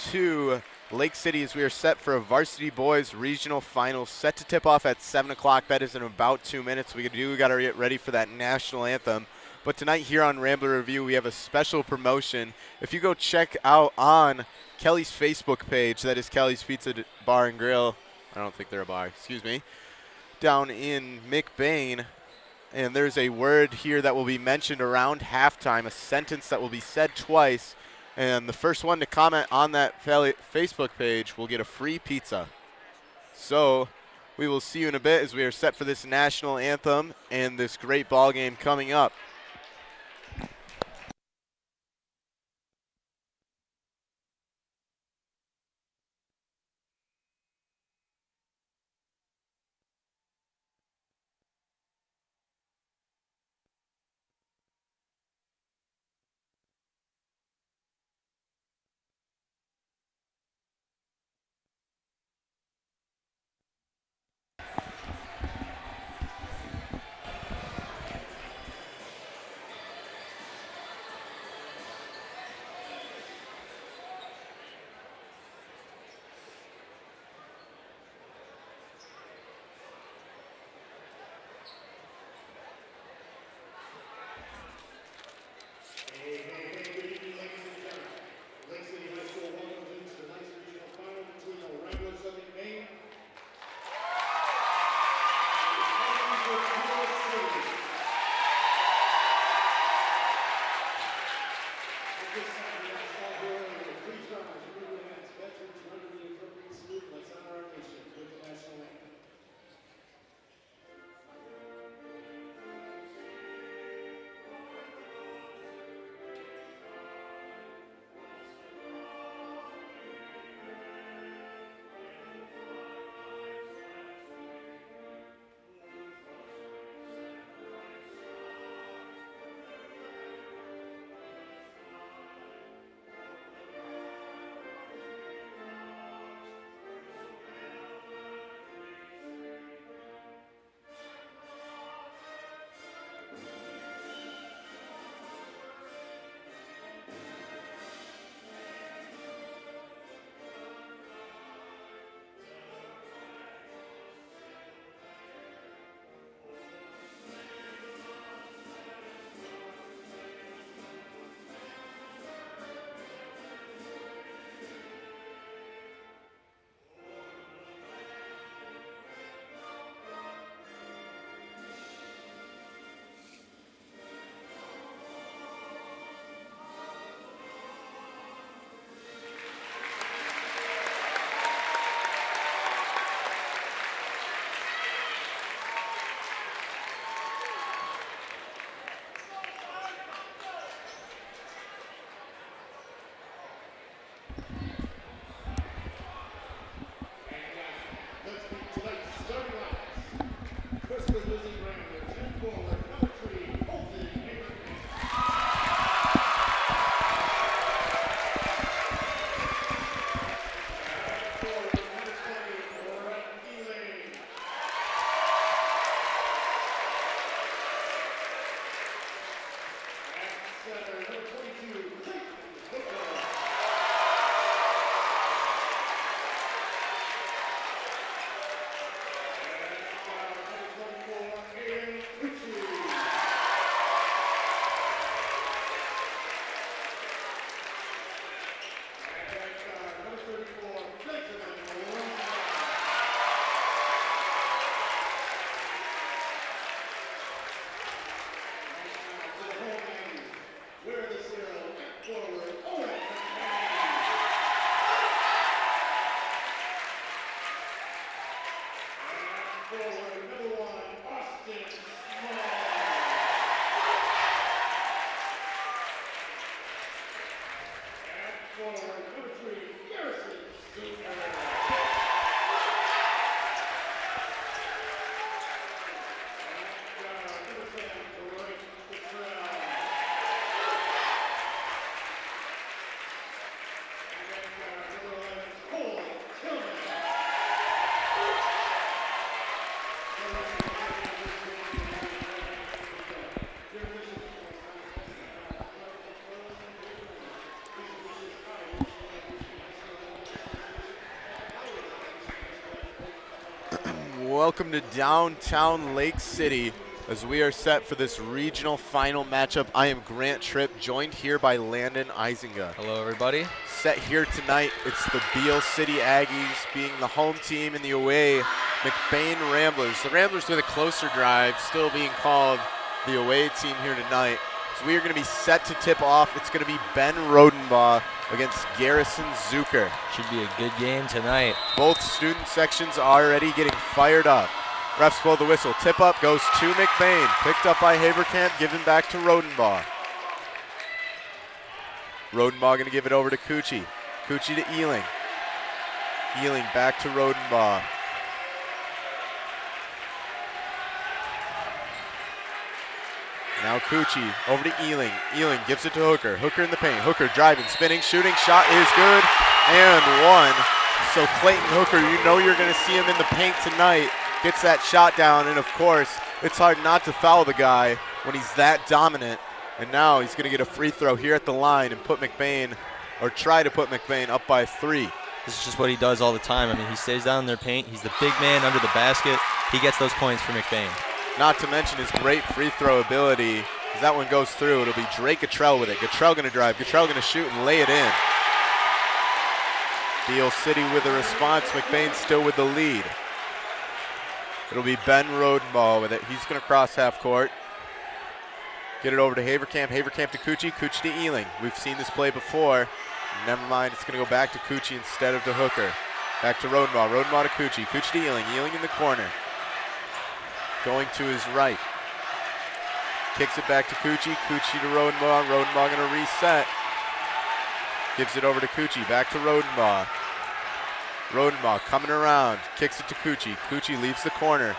to Lake City as we are set for a Varsity Boys Regional Finals set to tip off at 7 o'clock. That is in about 2 minutes. We got to get ready for that national anthem. But tonight here on Rambler Review, we have a special promotion. If you go check out on Kelly's Facebook page, that is Kelly's Pizza Bar and Grill. I don't think they're a bar, excuse me. Down in McBain. And there's a word here that will be mentioned around halftime, a sentence that will be said twice. And the first one to comment on that Facebook page will get a free pizza. So we will see you in a bit as we are set for this national anthem and this great ball game coming up. welcome to downtown Lake City as we are set for this regional final matchup. I am Grant Tripp, joined here by Landon Isinga. Hello, everybody. Set here tonight, it's the Beal City Aggies being the home team and the away McBain Ramblers. The Ramblers with a closer drive, still being called the away team here tonight. So we are going to be set to tip off. It's going to be Ben Rodenbaugh against Garrison Zucker. Should be a good game tonight. Both student sections already getting fired up. Refs blow the whistle. Tip up goes to McBain. Picked up by Haverkamp, given back to Rodenbaugh. Rodenbaugh going to give it over to Cucci. Cucci to Ealing. Ealing back to Rodenbaugh. Now Cucci over to Ealing. Ealing gives it to Hooker. Hooker in the paint. Hooker driving, spinning, shooting. Shot is good and one. So Clayton Hooker, you know you're going to see him in the paint tonight. Gets that shot down, and of course, it's hard not to foul the guy when he's that dominant. And now he's going to get a free throw here at the line and put McBain, or try to put McBain up by 3. This is just what he does all the time. I mean, he stays down in their paint. He's the big man under the basket. He gets those points for McBain. Not to mention his great free throw ability. As that one goes through, it'll be Drake Guttrell with it. Guttrell going to drive. Guttrell going to shoot and lay it in. Beal City with a response. McBain still with the lead. It'll be Ben Rodenbaugh with it. He's going to cross half court. Get it over to Haverkamp. Haverkamp to Cucci. Cucci to Ealing. We've seen this play before. Never mind. It's going to go back to Cucci instead of to Hooker. Back to Rodenbaugh. Rodenbaugh to Cucci. Cucci to Ealing. Ealing in the corner. Going to his right. Kicks it back to Cucci. Cucci to Rodenbaugh. Rodenbaugh going to reset. Gives it over to Cucci. Back to Rodenbaugh. Rodenbaugh coming around. Kicks it to Cucci. Cucci leaves the corner.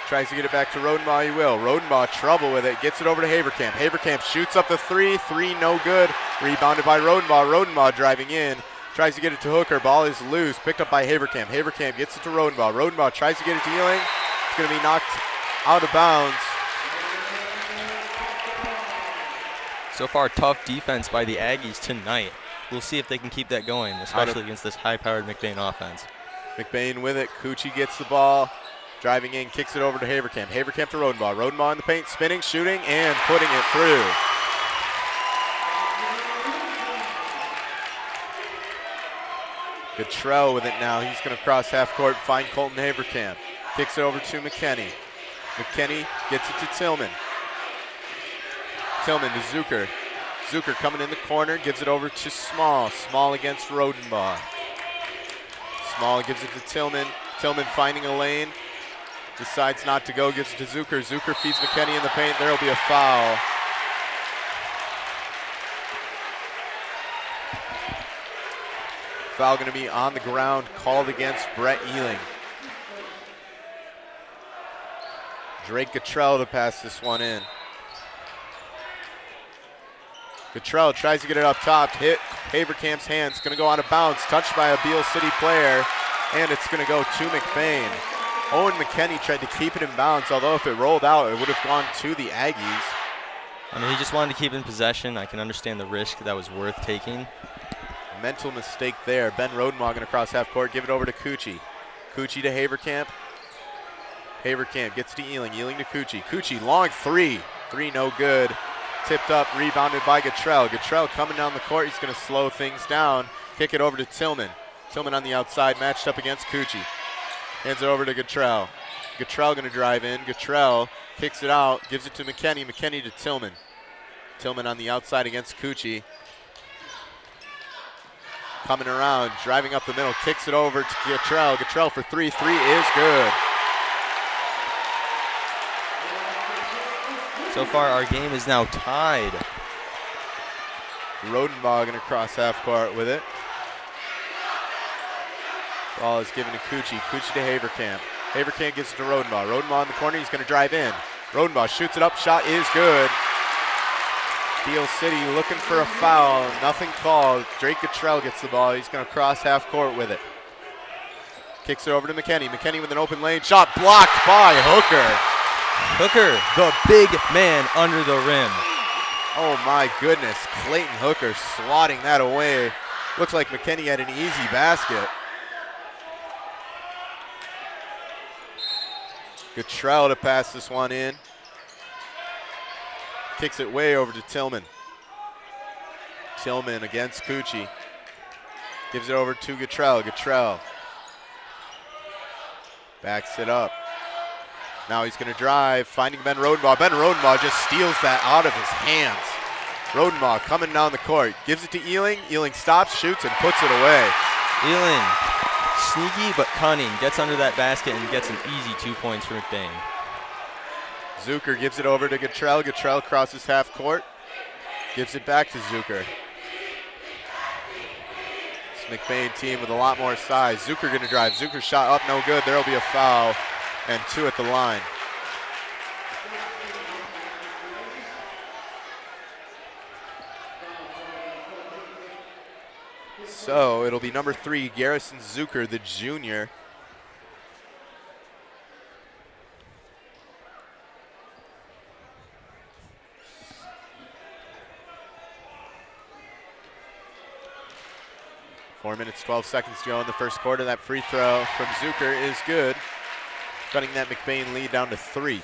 Tries to get it back to Rodenbaugh. He will. Rodenbaugh trouble with it. Gets it over to Haverkamp. Haverkamp shoots up the 3. 3 no good. Rebounded by Rodenbaugh. Rodenbaugh driving in. Tries to get it to Hooker. Ball is loose. Picked up by Haverkamp. Haverkamp gets it to Rodenbaugh. Rodenbaugh tries to get it to Ealing. It's going to be knocked out of bounds. So far, tough defense by the Aggies tonight. We'll see if they can keep that going, especially against this high-powered McBain offense. McBain with it. Cucci gets the ball. Driving in, kicks it over to Haverkamp. Haverkamp to Rodenbaugh. Rodenbaugh in the paint, spinning, shooting, and putting it through. Guttrell with it now. He's going to cross half court, find Colton Haverkamp. Kicks it over to McKinney. McKinney gets it to Tillman. Tillman to Zucker. Zucker coming in the corner, gives it over to Small. Small against Rodenbaugh. Small gives it to Tillman. Tillman finding a lane. Decides not to go, gives it to Zucker. Zucker feeds McKinney in the paint. There will be a foul. Foul going to be on the ground, called against Brett Ealing. Drake Guttrell to pass this one in. Guttrell tries to get it up top, hit Haverkamp's hands, going to go out of bounds, touched by a Beal City player, and it's going to go to McBain. Owen McKinney tried to keep it in bounds, although if it rolled out, it would have gone to the Aggies. I mean, he just wanted to keep it in possession. I can understand the risk that was worth taking. Mental mistake there. Ben Rodenbaugh going to cross half court, give it over to Cucci. Cucci to Haverkamp. Haverkamp gets to Ealing. Ealing to Cucci. Cucci, long 3. 3 no good. Tipped up, rebounded by Guttrell. Guttrell coming down the court. He's going to slow things down. Kick it over to Tillman. Tillman on the outside, matched up against Cucci. Hands it over to Guttrell. Guttrell going to drive in. Guttrell kicks it out, gives it to McKinney. McKinney to Tillman. Tillman on the outside against Cucci. Coming around, driving up the middle, kicks it over to Guttrell. Guttrell for 3. 3 is good. So far, our game is now tied. Rodenbaugh going to cross half court with it. Ball is given to Cucci. Cucci to Haverkamp. Haverkamp gives it to Rodenbaugh. Rodenbaugh in the corner. He's going to drive in. Rodenbaugh shoots it up. Shot is good. Beal City looking for a foul. Nothing called. Drake Guttrell gets the ball. He's going to cross half court with it. Kicks it over to McKinney. McKinney with an open lane. Shot blocked by Hooker. Hooker, the big man under the rim. Oh my goodness. Clayton Hooker swatting that away. Looks like McKinney had an easy basket. Cottrell to pass this one in. Kicks it way over to Tillman. Tillman against Cucci. Gives it over to Cottrell. Cottrell backs it up. Now he's going to drive, finding Ben Rodenbaugh. Ben Rodenbaugh just steals that out of his hands. Rodenbaugh coming down the court. Gives it to Ealing. Ealing stops, shoots, and puts it away. Ealing, sneaky but cunning, gets under that basket and gets an easy 2 points for McBain. Zucker gives it over to Cottrell. Cottrell crosses half court. Gives it back to Zucker. This McBain team with a lot more size. Zucker going to drive. Zucker shot up, no good. There will be a foul and 2 at the line. So it'll be number 3, Garrison Zucker, the junior. Four minutes, 12 seconds to go in the first quarter. That free throw from Zucker is good, cutting that McBain lead down to 3.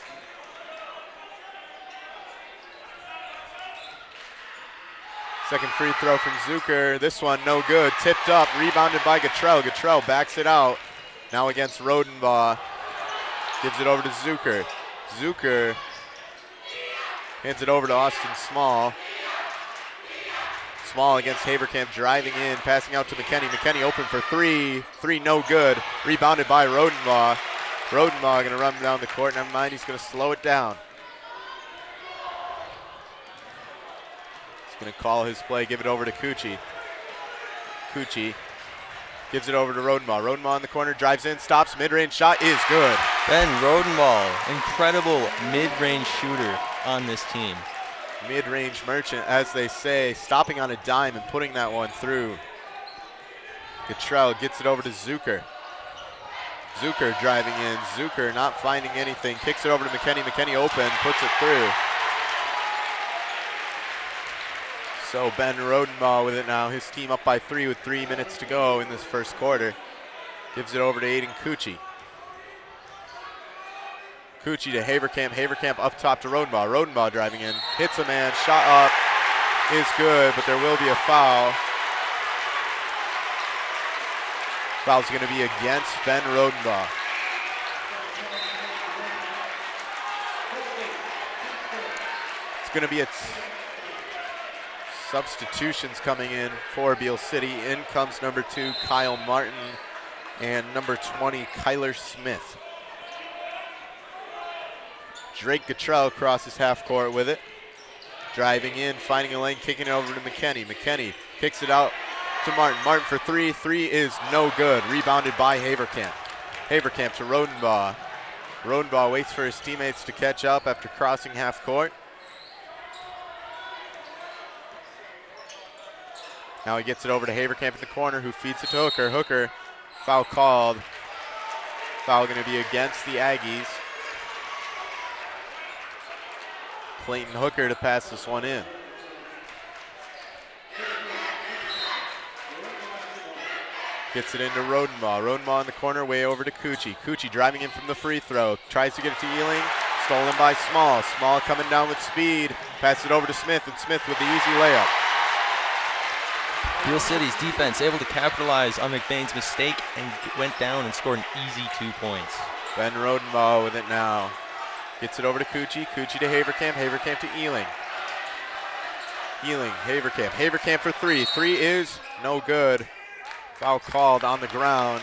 Second free throw from Zucker. This one no good. Tipped up, rebounded by Cottrell. Cottrell backs it out. Now against Rodenbaugh. Gives it over to Zucker. Zucker hands it over to Austin Small. Small against Haverkamp, driving in, passing out to McKinney. McKinney open for 3. 3 no good. Rebounded by Rodenbaugh. Rodenbaugh going to run down the court. Never mind, he's going to slow it down. He's going to call his play, give it over to Cucci. Cucci gives it over to Rodenbaugh. Rodenbaugh in the corner, drives in, stops, mid-range shot is good. Ben Rodenbaugh, incredible mid-range shooter on this team. Mid-range merchant, as they say, stopping on a dime and putting that one through. Cottrell gets it over to Zucker. Zucker driving in. Zucker not finding anything. Kicks it over to McKinney. McKinney open, puts it through. So Ben Rodenbaugh with it now. His team up by 3 with 3 minutes to go in this first quarter. Gives it over to Aiden Cucci. Cucci to Haverkamp. Haverkamp up top to Rodenbaugh. Rodenbaugh driving in. Hits a man. Shot up. Is good, but there will be a foul. Foul's going to be against Ben Rodenbaugh. It's going to be substitutions coming in for Beal City. In comes number 2, Kyle Martin, and number 20, Kyler Smith. Drake Cottrell crosses half court with it. Driving in, finding a lane, kicking it over to McKinney. McKinney kicks it out to Martin. Martin for 3. 3 is no good. Rebounded by Haverkamp. Haverkamp to Rodenbaugh. Rodenbaugh waits for his teammates to catch up after crossing half court. Now he gets it over to Haverkamp in the corner, who feeds it to Hooker. Hooker, foul called. Foul going to be against the Aggies. Clayton Hooker to pass this one in. Gets it into Rodenbaugh. Rodenbaugh in the corner, way over to Cucci. Cucci driving in from the free throw. Tries to get it to Ealing. Stolen by Small. Small coming down with speed. Pass it over to Smith, and Smith with the easy layup. Beal City's defense able to capitalize on McBain's mistake and went down and scored an easy 2 points. Ben Rodenbaugh with it now. Gets it over to Cucci. Cucci to Haverkamp. Haverkamp to Ealing. Ealing, Haverkamp. Haverkamp for 3. 3 is no good. Foul called on the ground.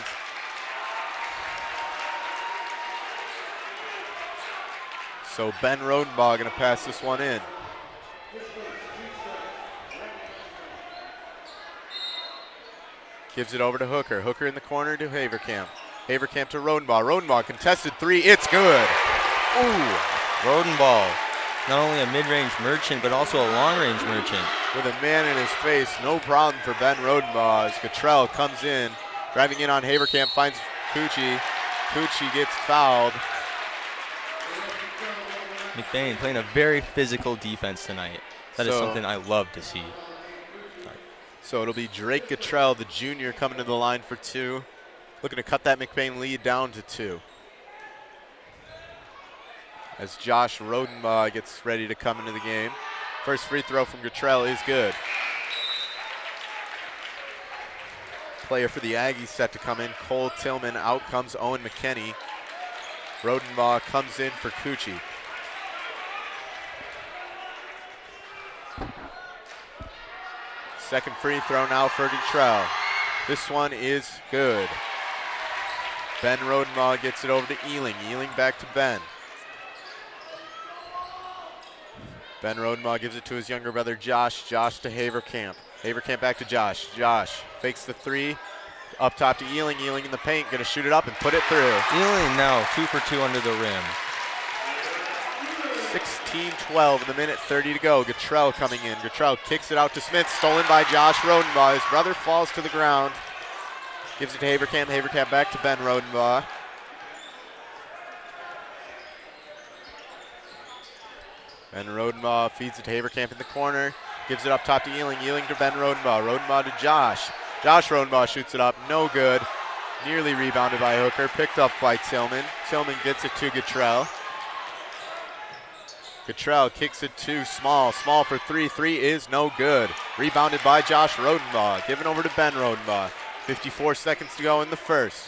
So Ben Rodenbaugh going to pass this one in. Gives it over to Hooker. Hooker in the corner to Haverkamp. Haverkamp to Rodenbaugh. Rodenbaugh contested 3. It's good. Ooh, Rodenbaugh, not only a mid-range merchant, but also a long-range merchant. With a man in his face, no problem for Ben Rodenbaugh as Cottrell comes in. Driving in on Haverkamp, finds Cucci. Cucci gets fouled. McBain playing a very physical defense tonight. That is something I love to see. So it'll be Drake Cottrell, the junior, coming to the line for 2. Looking to cut that McBain lead down to 2. as Josh Rodenbaugh gets ready to come into the game. First free throw from Guttrell is good. Player for the Aggies set to come in, Cole Tillman. Out comes Owen McKinney. Rodenbaugh comes in for Cucci. Second free throw now for Guttrell. This one is good. Ben Rodenbaugh gets it over to Ealing. Ealing back to Ben. Ben Rodenbaugh gives it to his younger brother Josh. Josh to Haverkamp. Haverkamp back to Josh. Josh fakes the three. Up top to Ealing. Ealing in the paint. Going to shoot it up and put it through. Ealing now 2 for 2 under the rim. 16-12 in the minute, 30 to go. Guttrell coming in. Guttrell kicks it out to Smith. Stolen by Josh Rodenbaugh. His brother falls to the ground. Gives it to Haverkamp. Haverkamp back to Ben Rodenbaugh. Ben Rodenbaugh feeds it to Haverkamp in the corner. Gives it up top to Ealing. Ealing to Ben Rodenbaugh. Rodenbaugh to Josh. Josh Rodenbaugh shoots it up. No good. Nearly rebounded by Hooker. Picked up by Tillman. Tillman gets it to Guttrell. Guttrell kicks it to Small. Small for three. Three is no good. Rebounded by Josh Rodenbaugh. Given over to Ben Rodenbaugh. 54 seconds to go in the first.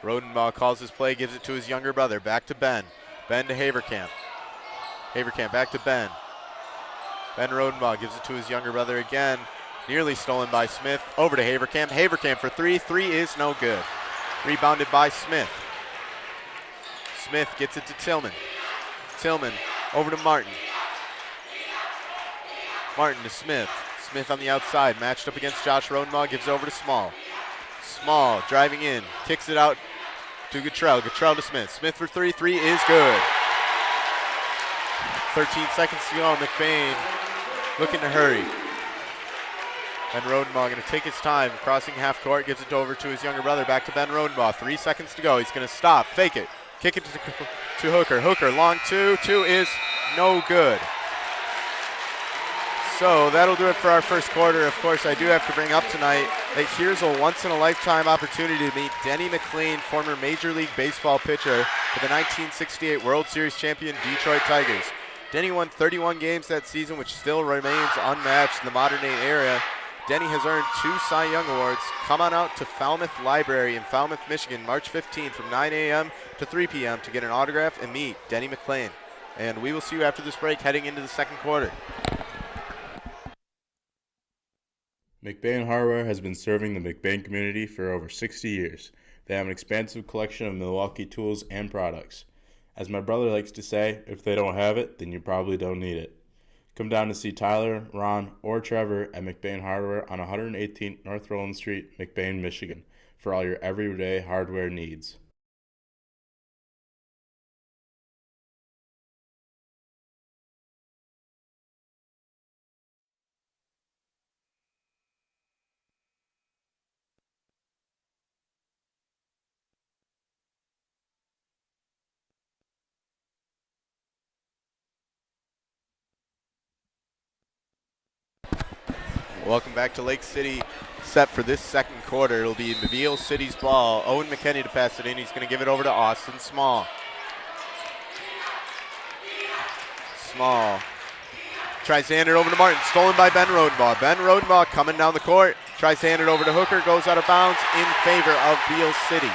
Rodenbaugh calls his play, gives it to his younger brother. Back to Ben. Ben to Haverkamp. Haverkamp back to Ben. Ben Rodenbaugh gives it to his younger brother again. Nearly stolen by Smith. Over to Haverkamp. Haverkamp for three. Three is no good. Rebounded by Smith. Smith gets it to Tillman. Tillman over to Martin. Martin to Smith. Smith on the outside, matched up against Josh Rodenbaugh, gives it over to Small. Small driving in, kicks it out to Guttrell. Guttrell to Smith. Smith for three. Three is good. 13 seconds to go. McBain looking to hurry. Ben Rodenbaugh going to take his time, crossing half court, gives it over to his younger brother. Back to Ben Rodenbaugh. 3 seconds to go. He's going to stop, fake it, kick it to Hooker. Hooker, long two. Two is no good. So that'll do it for our first quarter. Of course, I do have to bring up tonight that here's a once-in-a-lifetime opportunity to meet Denny McLain, former Major League Baseball pitcher for the 1968 World Series champion Detroit Tigers. Denny won 31 games that season, which still remains unmatched in the modern-day era. Denny has earned 2 Cy Young Awards. Come on out to Falmouth Library in Falmouth, Michigan, March 15th from 9 a.m. to 3 p.m. to get an autograph and meet Denny McLain. And we will see you after this break heading into the second quarter. McBain Hardware has been serving the McBain community for over 60 years. They have an expansive collection of Milwaukee tools and products. As my brother likes to say, if they don't have it, then you probably don't need it. Come down to see Tyler, Ron, or Trevor at McBain Hardware on 118th North Roland Street, McBain, Michigan, for all your everyday hardware needs. Welcome back to Lake City, set for this second quarter. It'll be Beal City's ball. Owen McKinney to pass it in. He's going to give it over to Austin Small. Small tries to hand it over to Martin. Stolen by Ben Rodenbaugh. Ben Rodenbaugh coming down the court. Tries to hand it over to Hooker. Goes out of bounds in favor of Beal City.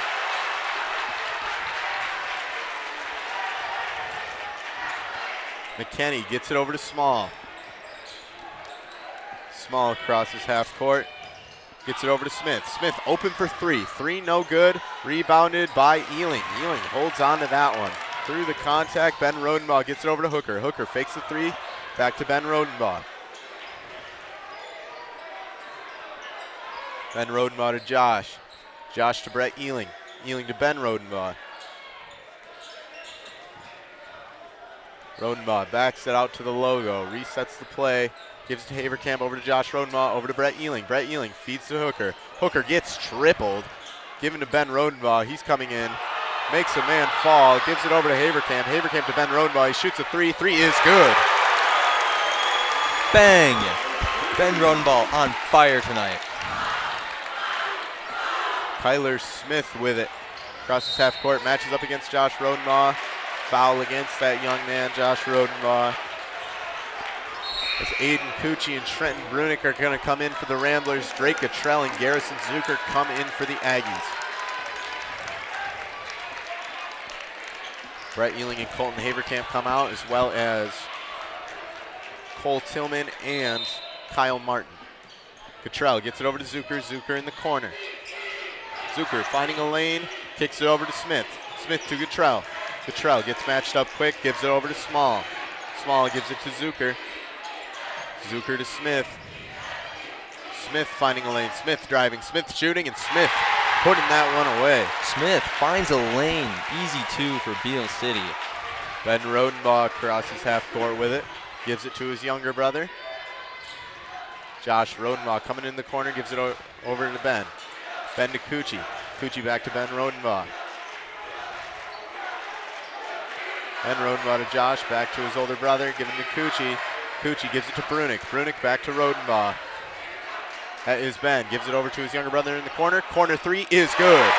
McKinney gets it over to Small. Small crosses half court. Gets it over to Smith. Smith open for three. Three no good. Rebounded by Ealing. Ealing holds on to that one. Through the contact, Ben Rodenbaugh gets it over to Hooker. Hooker fakes the three. Back to Ben Rodenbaugh. Ben Rodenbaugh to Josh. Josh to Brett Ealing. Ealing to Ben Rodenbaugh. Rodenbaugh backs it out to the logo. Resets the play. Gives it to Haverkamp, over to Josh Rodenbaugh, over to Brett Ealing. Brett Ealing feeds to Hooker. Hooker gets tripled. Given to Ben Rodenbaugh. He's coming in. Makes a man fall. Gives it over to Haverkamp. Haverkamp to Ben Rodenbaugh. He shoots a three. Three is good. Bang! Ben Rodenbaugh on fire tonight. Kyler Smith with it. Crosses half court, matches up against Josh Rodenbaugh. Foul against that young man, Josh Rodenbaugh. As Aiden Cucci and Trenton Brunick are going to come in for the Ramblers. Drake Cottrell and Garrison Zucker come in for the Aggies. Brett Ealing and Colton Haverkamp come out, as well as Cole Tillman and Kyle Martin. Cottrell gets it over to Zucker. Zucker in the corner. Zucker finding a lane, kicks it over to Smith. Smith to Cottrell. Cottrell gets matched up quick, gives it over to Small. Small gives it to Zucker. Zucker to Smith. Smith finding a lane. Smith driving. Smith shooting, and Smith putting that one away. Smith finds a lane. Easy two for Beal City. Ben Rodenbaugh crosses half court with it. Gives it to his younger brother. Josh Rodenbaugh coming in the corner, gives it over to Ben. Ben to Cucci. Cucci back to Ben Rodenbaugh. Ben Rodenbaugh to Josh, back to his older brother, giving to Cucci. Cucci gives it to Brunick. Brunick back to Rodenbaugh. That is Ben. Gives it over to his younger brother in the corner. Corner three is good.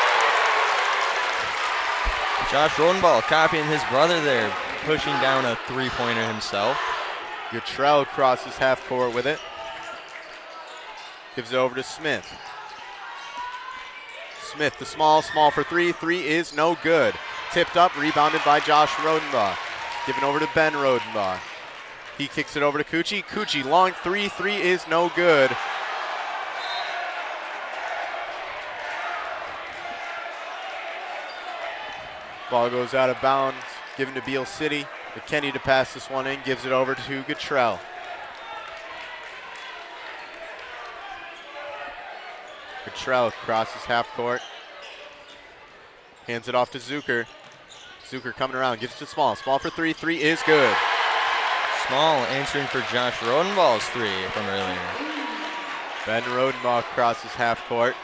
Josh Rodenbaugh copying his brother there, pushing down a three-pointer himself. Cottrell crosses half court with it. Gives it over to Smith. Smith, the small for three. Three is no good. Tipped up, rebounded by Josh Rodenbaugh. Given over to Ben Rodenbaugh. He kicks it over to Cucci. Cucci, long three. Three is no good. Ball goes out of bounds. Given to Beal City. McKinney to pass this one in. Gives it over to Cottrell. Cottrell crosses half court. Hands it off to Zucker. Zucker coming around. Gives it to Small. Small for three. Three is good. Small answering for Josh Rodenbaugh's three from earlier. Ben Rodenbaugh crosses half court.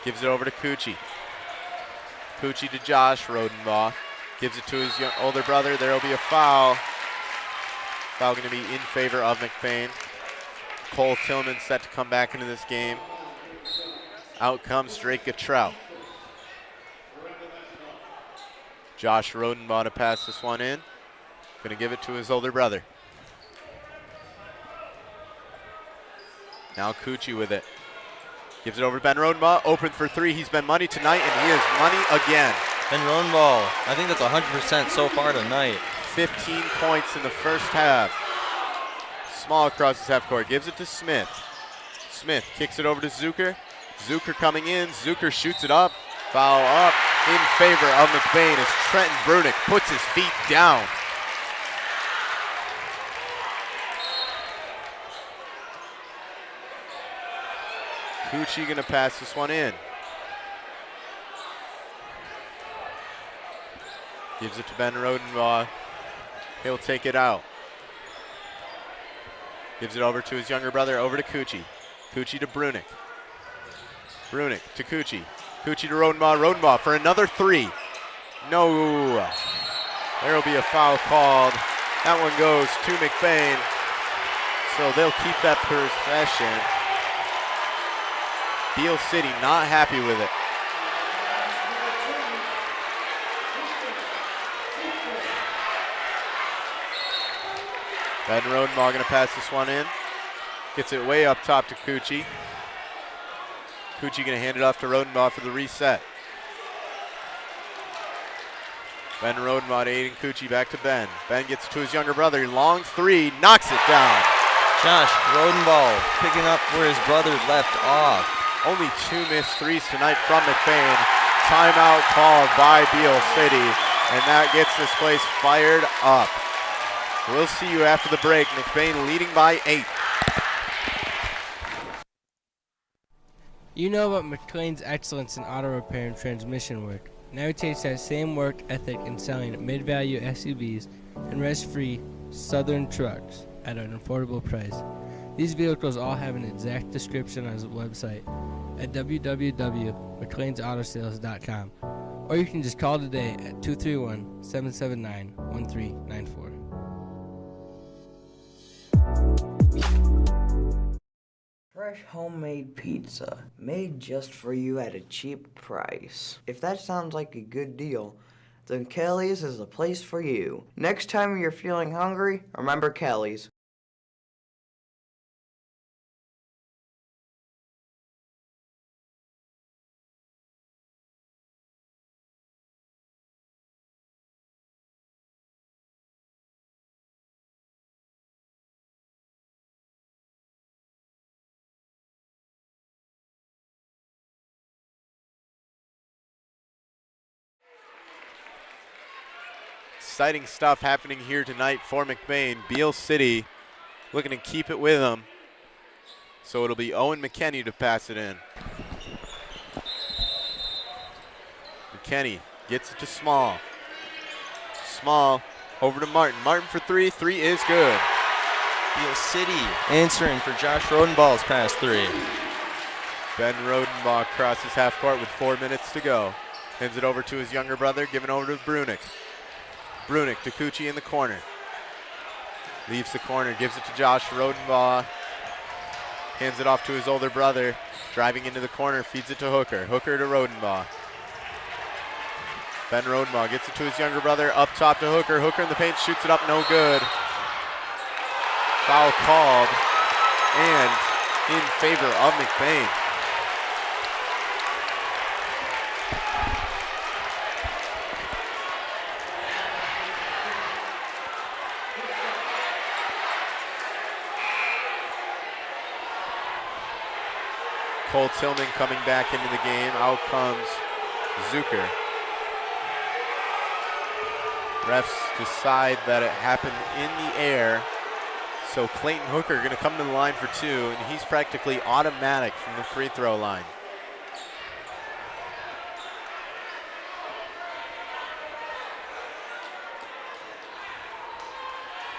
Gives it over to Cucci. Cucci to Josh Rodenbaugh. Gives it to his older brother. There will be a foul. Foul going to be in favor of McBain. Cole Tillman set to come back into this game. Out comes Drake Cottrell. Josh Rodenbaugh to pass this one in. Going to give it to his older brother. Now Cucci with it. Gives it over to Ben Rodenbaugh. Open for three. He's been money tonight, and he is money again. Ben Rodenbaugh, I think that's 100% so far tonight. 15 points in the first half. Small crosses half court. Gives it to Smith. Smith kicks it over to Zucker. Zucker coming in. Zucker shoots it up. Foul up in favor of McBain as Trenton Brunick puts his feet down. Cucci going to pass this one in. Gives it to Ben Rodenbaugh. He'll take it out. Gives it over to his younger brother, over to Cucci. Cucci to Brunick. Brunick to Cucci. Cucci to Rodenbaugh. Rodenbaugh for another three. No. There will be a foul called. That one goes to McBain. So they'll keep that possession. Beal City not happy with it. Ben Rodenbaugh going to pass this one in. Gets it way up top to Cucci. Cucci going to hand it off to Rodenbaugh for the reset. Ben Rodenbaugh to Aiden Cucci, back to Ben. Ben gets it to his younger brother. Long three, knocks it down. Josh Rodenbaugh picking up where his brother left off. Only two missed threes tonight from McBain. Timeout called by Beal City, and that gets this place fired up. We'll see you after the break. McBain leading by 8. You know about McLain's excellence in auto repair and transmission work. Now he takes that same work ethic in selling mid-value SUVs and rest-free Southern trucks at an affordable price. These vehicles all have an exact description on his website at www.mclainsautosales.com, or you can just call today at 231-779-1394. fresh homemade pizza, made just for you at a cheap price. If that sounds like a good deal, then Kelly's is the place for you. Next time you're feeling hungry, remember Kelly's. Exciting stuff happening here tonight for McBain. Beal City looking to keep it with them. So it'll be Owen McKenney to pass it in. McKenney gets it to Small. Small over to Martin. Martin for three. Three is good. Beal City answering for Josh Rodenball's pass three. Ben Rodenball crosses half court with 4 minutes to go. Hands it over to his younger brother, giving over to Brunick. Brunick to Cucci in the corner. Leaves the corner, gives it to Josh Rodenbaugh. Hands it off to his older brother. Driving into the corner, feeds it to Hooker. Hooker to Rodenbaugh. Ben Rodenbaugh gets it to his younger brother. Up top to Hooker. Hooker in the paint, shoots it up, no good. Foul called. And in favor of McBain. Cole Tillman coming back into the game. Out comes Zucker. Refs decide that it happened in the air. So Clayton Hooker going to come to the line for two, and he's practically automatic from the free throw line.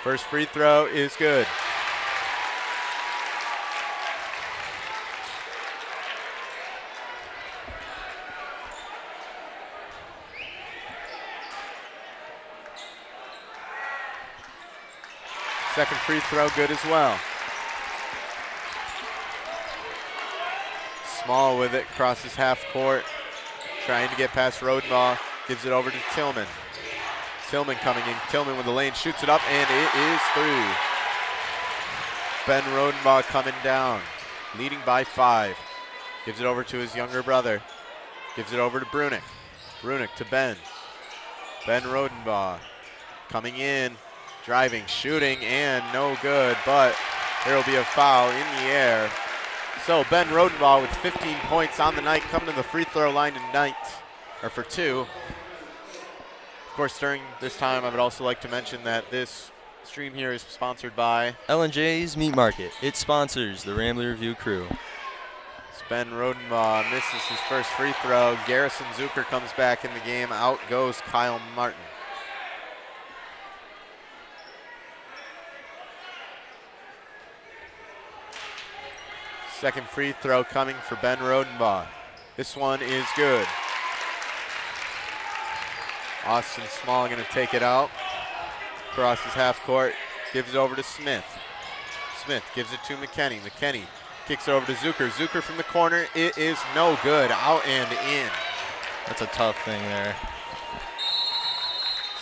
First free throw is good. Second free throw good as well. Small with it, crosses half court. Trying to get past Rodenbaugh, gives it over to Tillman. Tillman coming in, Tillman with the lane, shoots it up, and it is through. Ben Rodenbaugh coming down, leading by 5. Gives it over to his younger brother. Gives it over to Brunick. Brunick to Ben. Ben Rodenbaugh coming in. Driving, shooting, and no good, but there will be a foul in the air. So Ben Rodenbaugh with 15 points on the night, coming to the free throw line tonight, or for 2. Of course, during this time, I would also like to mention that this stream here is sponsored by L&J's Meat Market. It sponsors the Rambler Review crew. Ben Rodenbaugh misses his first free throw. Garrison Zucker comes back in the game. Out goes Kyle Martin. Second free throw coming for Ben Rodenbaugh. This one is good. Austin Small going to take it out. Crosses half court, gives it over to Smith. Smith gives it to McKenney. McKenney kicks it over to Zucker. Zucker from the corner, it is no good. Out and in. That's a tough thing there.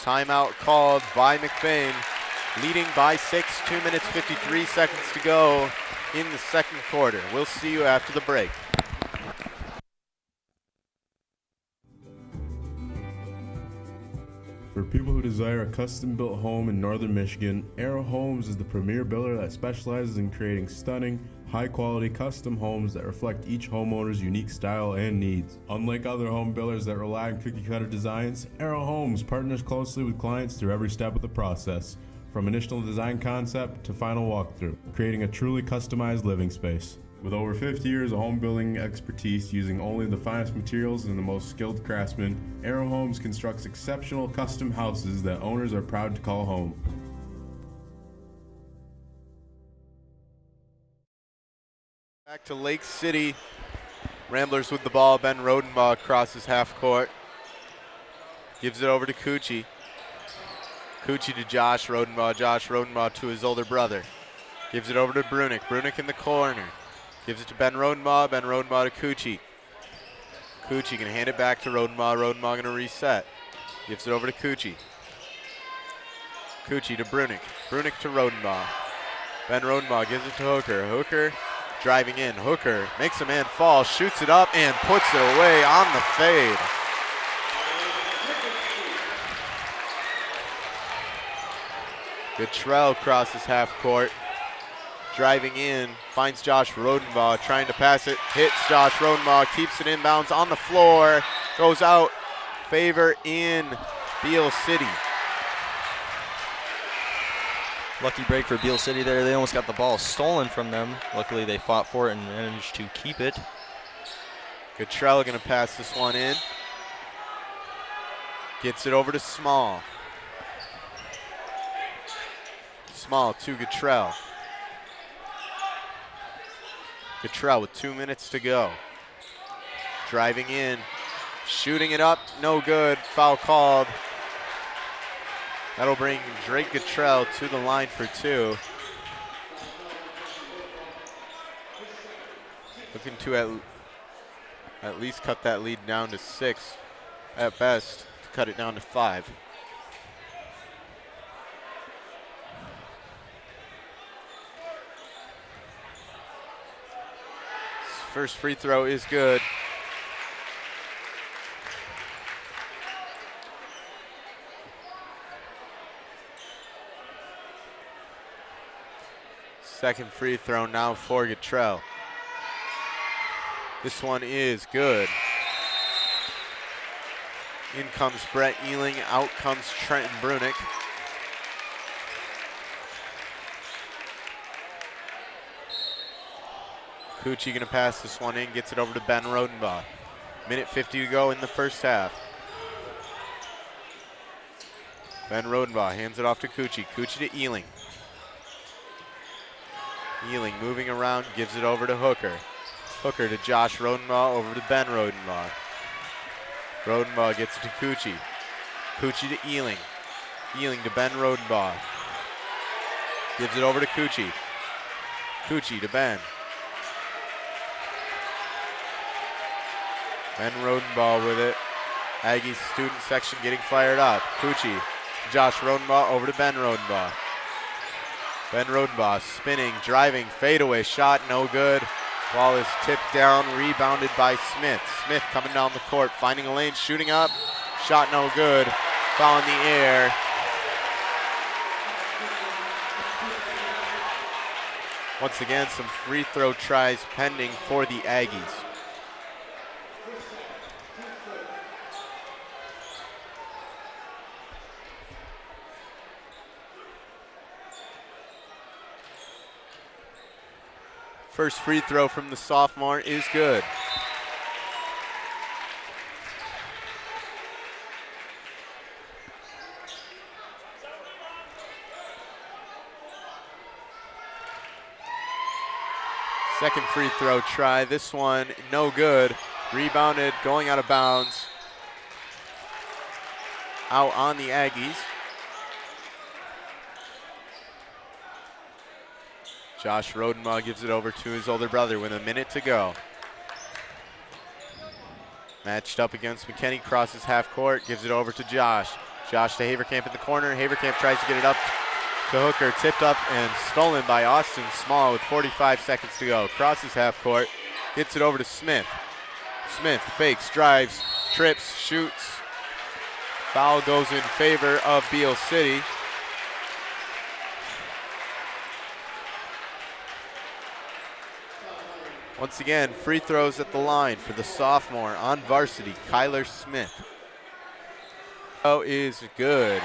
Timeout called by McBain. Leading by 6, 2 minutes, 53 seconds to go in the second quarter. We'll see you after the break. For people who desire a custom-built home in northern Michigan, Arrow Homes is the premier builder that specializes in creating stunning, high-quality custom homes that reflect each homeowner's unique style and needs. Unlike other home builders that rely on cookie-cutter designs, Arrow Homes partners closely with clients through every step of the process, from initial design concept to final walkthrough, creating a truly customized living space. With over 50 years of home building expertise using only the finest materials and the most skilled craftsmen, Arrow Homes constructs exceptional custom houses that owners are proud to call home. Back to Lake City. Ramblers with the ball. Ben Rodenbaugh crosses half court. Gives it over to Cucci. Cucci to Josh Rodenbaugh. Josh Rodenbaugh to his older brother. Gives it over to Brunick. Brunick in the corner. Gives it to Ben Rodenbaugh. Ben Rodenbaugh to Cucci. Cucci can hand it back to Rodenbaugh. Rodenbaugh going to reset. Gives it over to Cucci. Cucci to Brunick. Brunick to Rodenbaugh. Ben Rodenbaugh gives it to Hooker. Hooker driving in. Hooker makes a man fall, shoots it up, and puts it away on the fade. Guttrell crosses half court. Driving in, finds Josh Rodenbaugh, trying to pass it, hits Josh Rodenbaugh, keeps it inbounds on the floor, goes out, favor in Beal City. Lucky break for Beal City there. They almost got the ball stolen from them. Luckily they fought for it and managed to keep it. Guttrell gonna pass this one in. Gets it over to Small. Small to Guttrell. Guttrell with 2 minutes to go. Driving in, shooting it up, no good, foul called. That'll bring Drake Guttrell to the line for 2. Looking to at least cut that lead down to 6, at best, to cut it down to 5. First free throw is good. Second free throw now for Guttrell. This one is good. In comes Brett Ealing, out comes Trenton Brunick. Cucci gonna pass this one in, gets it over to Ben Rodenbaugh. Minute 50 to go in the first half. Ben Rodenbaugh hands it off to Cucci. Cucci to Ealing. Ealing moving around, gives it over to Hooker. Hooker to Josh Rodenbaugh, over to Ben Rodenbaugh. Rodenbaugh gets it to Cucci. Cucci to Ealing. Ealing to Ben Rodenbaugh. Gives it over to Cucci. Cucci to Ben. Ben Rodenbaugh with it. Aggies student section getting fired up. Cucci, Josh Rodenbaugh over to Ben Rodenbaugh. Ben Rodenbaugh spinning, driving, fadeaway shot, no good. Ball is tipped down, rebounded by Smith. Smith coming down the court, finding a lane, shooting up. Shot no good. Foul in the air. Once again, some free throw tries pending for the Aggies. First free throw from the sophomore is good. Second free throw try, this one no good. Rebounded, going out of bounds. Out on the Aggies. Josh Rodenbaugh gives it over to his older brother with a minute to go. Matched up against McKinney, crosses half court, gives it over to Josh. Josh to Haverkamp in the corner. Haverkamp tries to get it up to Hooker, tipped up and stolen by Austin Small with 45 seconds to go. Crosses half court, gets it over to Smith. Smith fakes, drives, trips, shoots. Foul goes in favor of Beal City. Once again, free throws at the line for the sophomore on varsity, Kyler Smith. Oh, is good.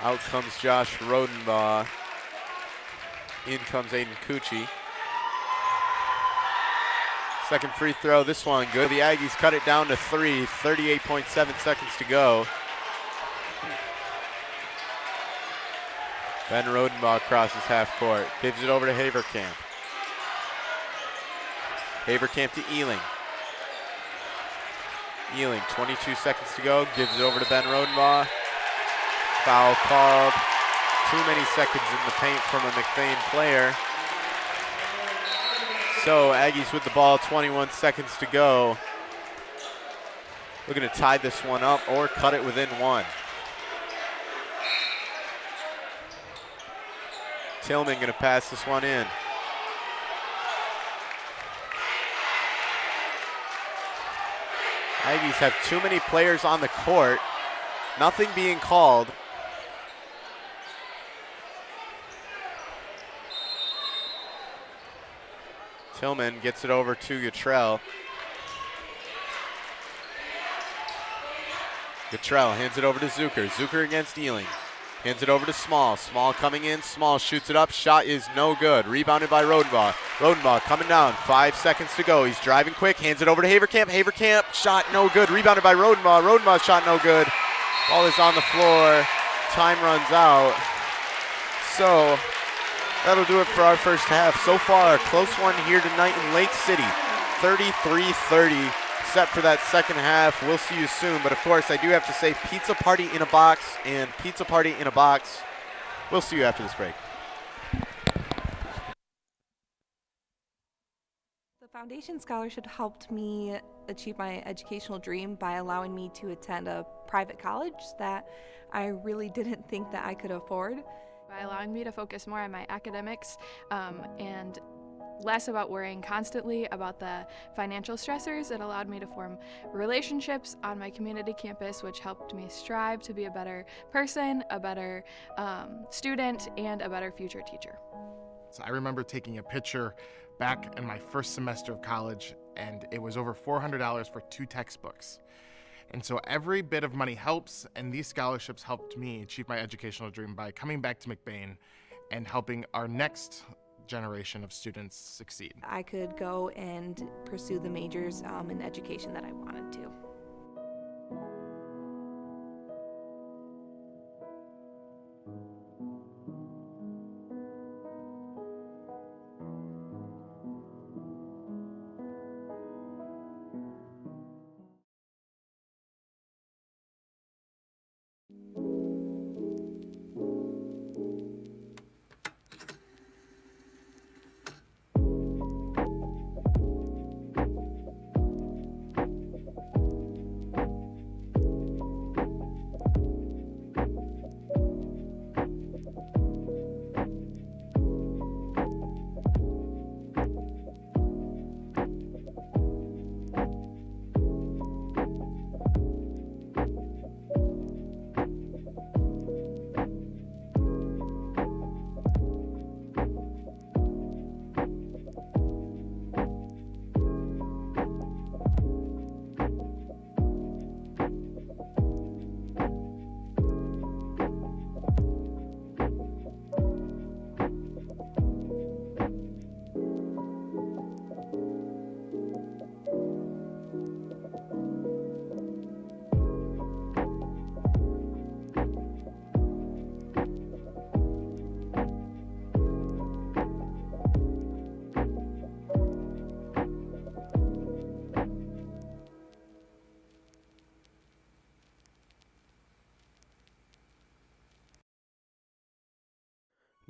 Out comes Josh Rodenbaugh. In comes Aiden Cucci. Second free throw, this one good. The Aggies cut it down to 3, 38.7 seconds to go. Ben Rodenbaugh crosses half court, gives it over to Haverkamp. Haverkamp to Ealing. Ealing, 22 seconds to go, gives it over to Ben Rodenbaugh. Foul called. Too many seconds in the paint from a McBain player. So Aggies with the ball, 21 seconds to go. Looking to tie this one up or cut it within one. Tillman going to pass this one in. Aggies have too many players on the court. Nothing being called. Tillman gets it over to Guttrell. Guttrell hands it over to Zucker. Zucker against Ealing. Hands it over to Small. Small coming in. Small shoots it up. Shot is no good. Rebounded by Rodenbaugh. Rodenbaugh coming down. 5 seconds to go. He's driving quick. Hands it over to Haverkamp. Haverkamp shot no good. Rebounded by Rodenbaugh. Rodenbaugh shot no good. Ball is on the floor. Time runs out. So that'll do it for our first half. So far, a close one here tonight in Lake City. 33-30. Set for that second half. We'll see you soon. But of course, I do have to say pizza party in a box and pizza party in a box. We'll see you after this break. The Foundation Scholarship helped me achieve my educational dream by allowing me to attend a private college that I really didn't think that I could afford. By allowing me to focus more on my academics and less about worrying constantly about the financial stressors, it allowed me to form relationships on my community campus, which helped me strive to be a better person, a better student, and a better future teacher. So I remember taking a picture back in my first semester of college, and it was over $400 for 2 textbooks. And so every bit of money helps, and these scholarships helped me achieve my educational dream by coming back to McBain and helping our next generation of students succeed. I could go and pursue the majors in education that I wanted to.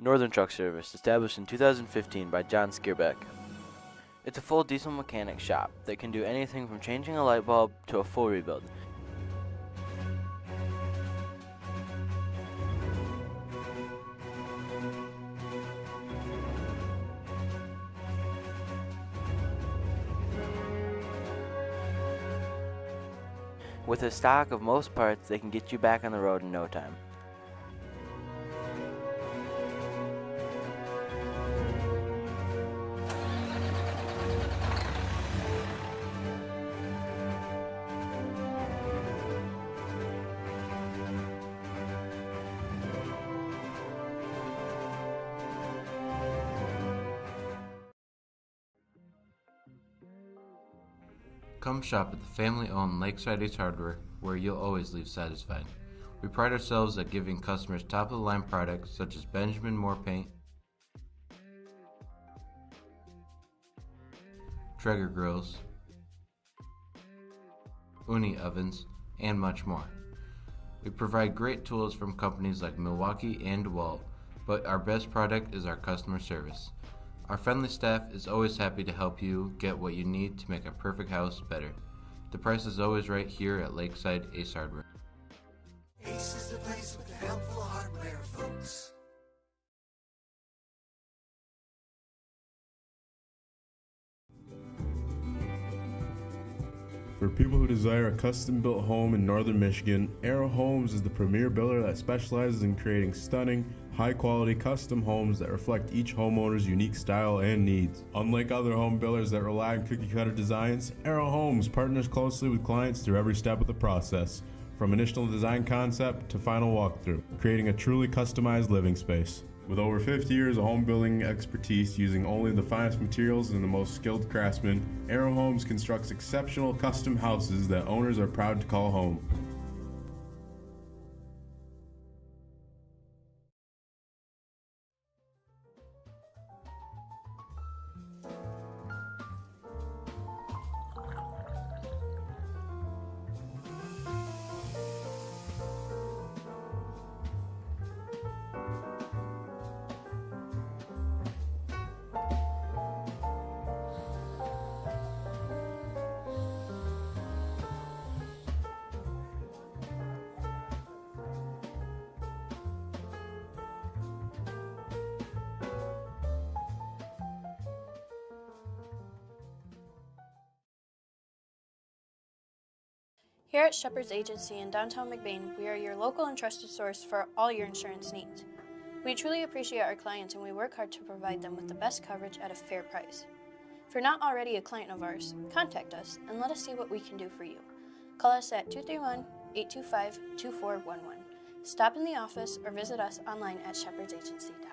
Northern Truck Service, established in 2015 by John Skierbeck. It's a full diesel mechanic shop that can do anything from changing a light bulb to a full rebuild. With a stock of most parts, they can get you back on the road in no time. Come shop at the family-owned Lakeside Ace Hardware, where you'll always leave satisfied. We pride ourselves at giving customers top-of-the-line products such as Benjamin Moore paint, Traeger grills, uni ovens, and much more. We provide great tools from companies like Milwaukee and DeWalt, but our best product is our customer service. Our friendly staff is always happy to help you get what you need to make a perfect house better. The price is always right here at Lakeside Ace Hardware. Ace is the place with the helpful hardware, folks. For people who desire a custom-built home in northern Michigan, Arrow Homes is the premier builder that specializes in creating stunning, high-quality custom homes that reflect each homeowner's unique style and needs. Unlike other home builders that rely on cookie-cutter designs, Arrow Homes partners closely with clients through every step of the process, from initial design concept to final walkthrough, creating a truly customized living space. With over 50 years of home building expertise using only the finest materials and the most skilled craftsmen, Arrow Homes constructs exceptional custom houses that owners are proud to call home. Here at Shepherd's Agency in downtown McBain, we are your local and trusted source for all your insurance needs. We truly appreciate our clients and we work hard to provide them with the best coverage at a fair price. If you're not already a client of ours, contact us and let us see what we can do for you. Call us at 231-825-2411. Stop in the office or visit us online at shepherdsagency.com.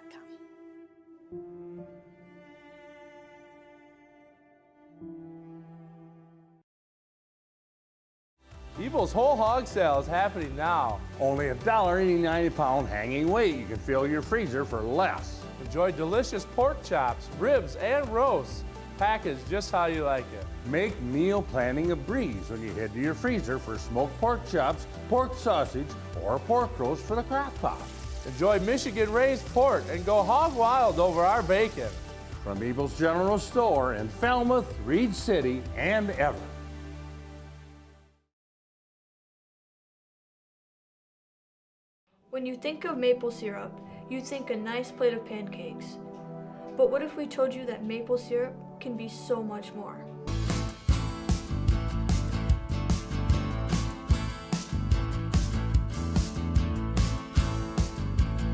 Evil's Whole Hog Sale is happening now. Only $1.89 a pound hanging weight. You can fill your freezer for less. Enjoy delicious pork chops, ribs, and roasts, packaged just how you like it. Make meal planning a breeze when you head to your freezer for smoked pork chops, pork sausage, or pork roast for the crock pot. Enjoy Michigan-raised pork and go hog wild over our bacon. From Evil's General Store in Falmouth, Reed City, and Everett. When you think of maple syrup, you think a nice plate of pancakes. But what if we told you that maple syrup can be so much more?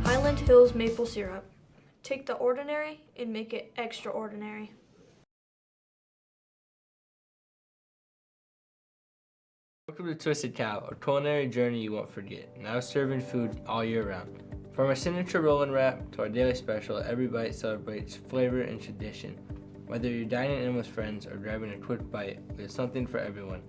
Highland Hills Maple Syrup. Take the ordinary and make it extraordinary. Welcome to Twisted Cow, a culinary journey you won't forget. Now serving food all year round. From our signature roll and wrap to our daily special, every bite celebrates flavor and tradition. Whether you're dining in with friends or grabbing a quick bite, there's something for everyone.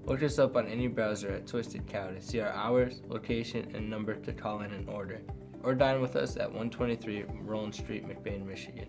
Look us up on any browser at Twisted Cow to see our hours, location, and number to call in and order. Or dine with us at 123 Roland Street, McBain, Michigan.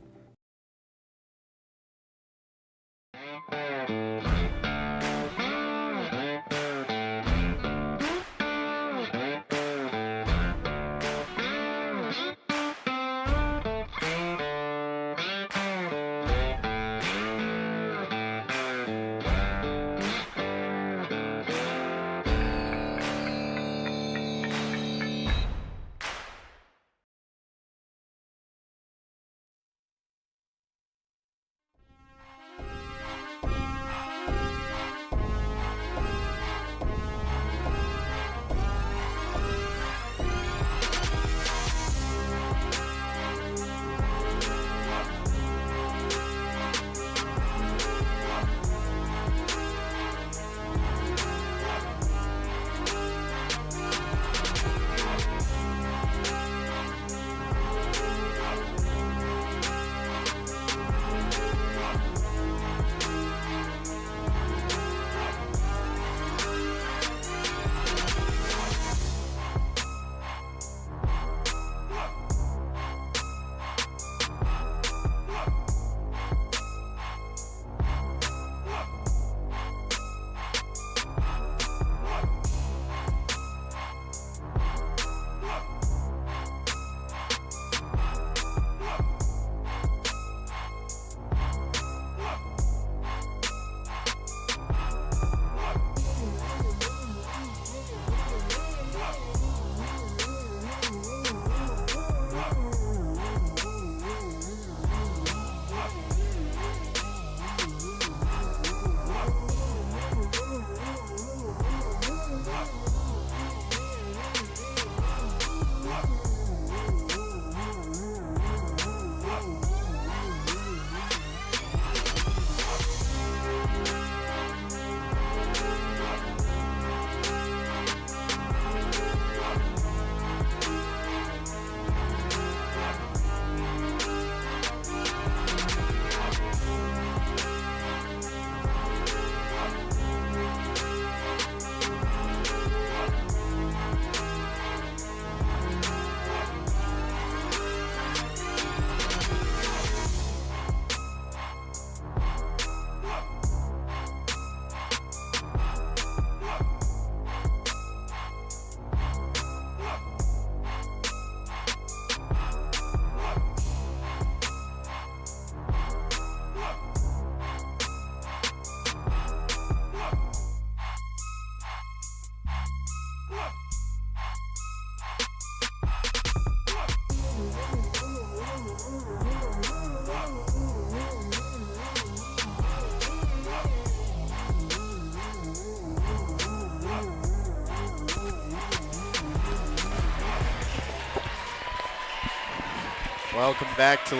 Welcome back to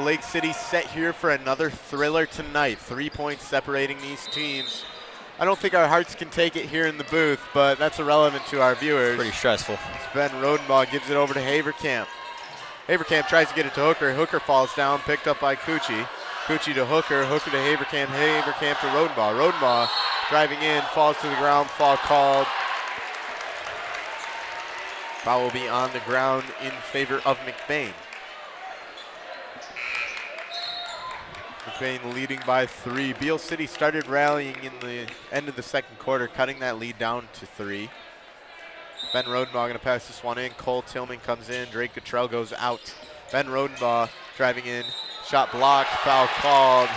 Lake City, set here for another thriller tonight. 3 points separating these teams. I don't think our hearts can take it here in the booth, but that's irrelevant to our viewers. Pretty stressful. Ben Rodenbaugh gives it over to Haverkamp. Haverkamp tries to get it to Hooker. Hooker falls down, picked up by Cucci. Cucci to Hooker. Hooker to Haverkamp. Haverkamp to Rodenbaugh. Rodenbaugh driving in, falls to the ground, foul called. Foul will be on the ground in favor of McBain. McBain leading by 3. Beal City started rallying in the end of the second quarter, cutting that lead down to 3. Ben Rodenbaugh going to pass this one in. Cole Tillman comes in. Drake Cottrell goes out. Ben Rodenbaugh driving in. Shot blocked. Foul called.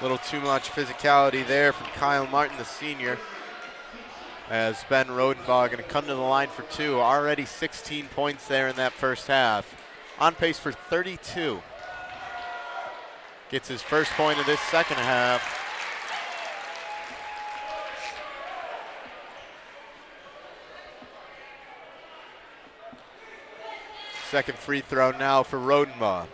Little too much physicality there from Kyle Martin, the senior. As Ben Rodenbaugh going to come to the line for 2. Already 16 points there in that first half. On pace for 32. Gets his first point of this second half. Second free throw now for Rodenbaugh.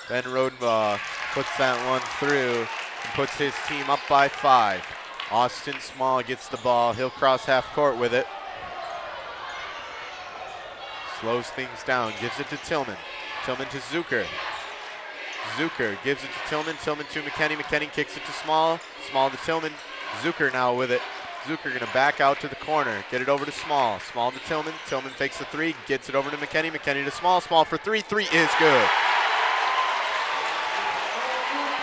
Ben Rodenbaugh puts that one through and puts his team up by 5. Austin Small gets the ball. He'll cross half court with it. Slows things down, gives it to Tillman. Tillman to Zucker. Zucker gives it to Tillman. Tillman to McKinney. McKinney kicks it to Small. Small to Tillman. Zucker now with it. Zucker going to back out to the corner. Get it over to Small. Small to Tillman. Tillman fakes the 3. Gets it over to McKinney. McKinney to Small. Small for 3. 3 is good.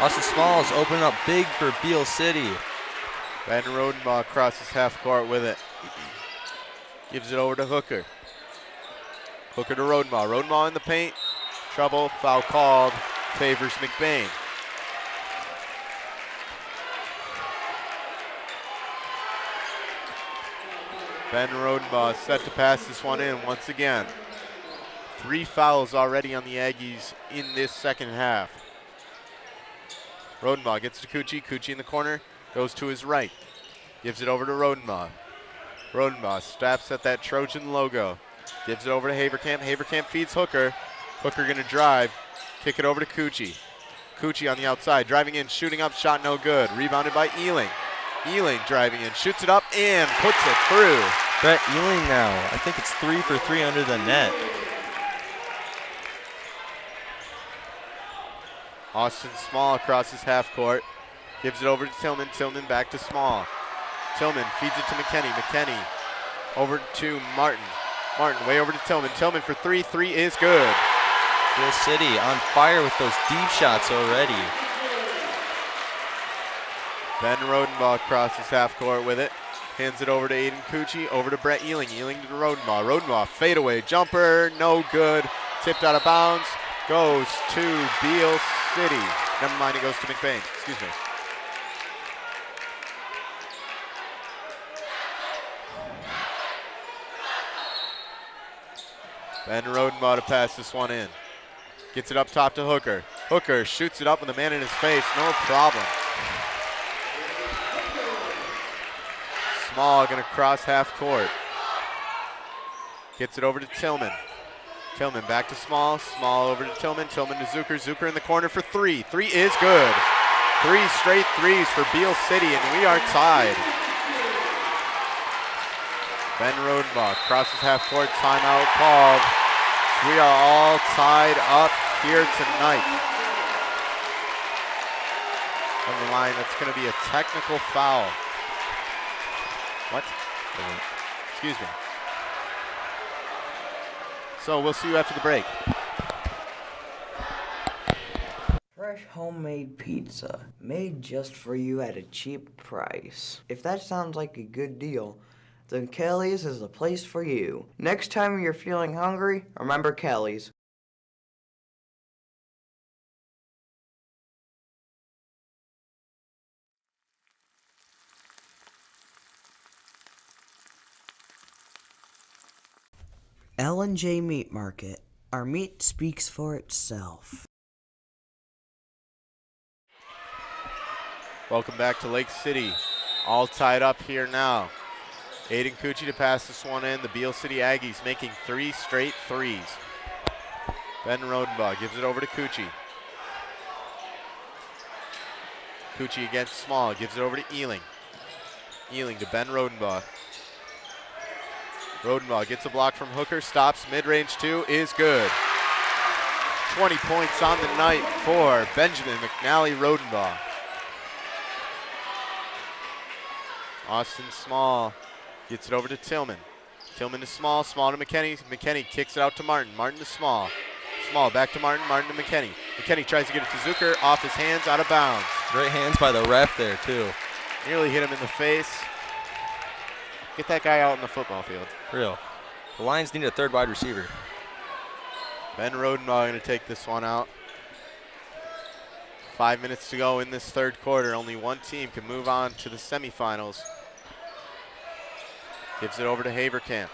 Austin Small is opening up big for Beal City. Ben Rodenbaugh crosses half court with it. Gives it over to Hooker. Hooker to Rodenbaugh. Rodenbaugh in the paint. Trouble. Foul called. Favors McBain. Ben Rodenbaugh set to pass this one in once again. 3 fouls already on the Aggies in this second half. Rodenbaugh gets to Cucci. Cucci in the corner. Goes to his right. Gives it over to Rodenbaugh. Rodenbaugh snaps at that Trojan logo. Gives it over to Haverkamp. Haverkamp feeds Hooker. Hooker going to drive. Kick it over to Cucci. Cucci on the outside. Driving in. Shooting up. Shot no good. Rebounded by Ealing. Ealing driving in. Shoots it up and puts it through. Brett Ealing now. I think it's 3 for 3 under the net. Austin Small crosses half court. Gives it over to Tillman. Tillman back to Small. Tillman feeds it to McKinney. McKinney over to Martin. Martin way over to Tillman. Tillman for 3. 3 is good. Beal City on fire with those deep shots already. Ben Rodenbaugh crosses half court with it. Hands it over to Aiden Cucci. Over to Brett Ealing. Ealing to Rodenbaugh. Rodenbaugh fadeaway jumper. No good. Tipped out of bounds. Goes to Beal City. Never mind, it goes to McBain. Excuse me. Ben Rodenbaugh to pass this one in. Gets it up top to Hooker. Hooker shoots it up with a man in his face. No problem. Small going to cross half court. Gets it over to Tillman. Tillman back to Small. Small over to Tillman. Tillman to Zucker. Zucker in the corner for 3. 3 is good. 3 straight threes for Beal City, and we are tied. Ben Rodenbaugh crosses half court. Timeout called. We are all tied up here tonight. Never mind, that's going to be a technical foul. What? Excuse me. So we'll see you after the break. Fresh homemade pizza, made just for you at a cheap price. If that sounds like a good deal, then Kelly's is the place for you. Next time you're feeling hungry, remember Kelly's. L&J Meat Market. Our meat speaks for itself. Welcome back to Lake City. All tied up here now. Aiden Cucci to pass this one in. The Beal City Aggies making 3 straight threes. Ben Rodenbaugh gives it over to Cucci. Cucci against Small, gives it over to Ealing. Ealing to Ben Rodenbaugh. Rodenbaugh gets a block from Hooker, stops, mid-range 2 is good. 20 points on the night for Benjamin McNally Rodenbaugh. Austin Small gets it over to Tillman. Tillman to Small, Small to McKinney. McKinney kicks it out to Martin. Martin to Small. Small back to Martin, Martin to McKinney. McKinney tries to get it to Zucker, off his hands, out of bounds. Great hands by the ref there, too. Nearly hit him in the face. Get that guy out in the football field. For real. The Lions need a third wide receiver. Ben Rodenbaugh going to take this one out. 5 minutes to go in this third quarter. Only one team can move on to the semifinals. Gives it over to Haverkamp.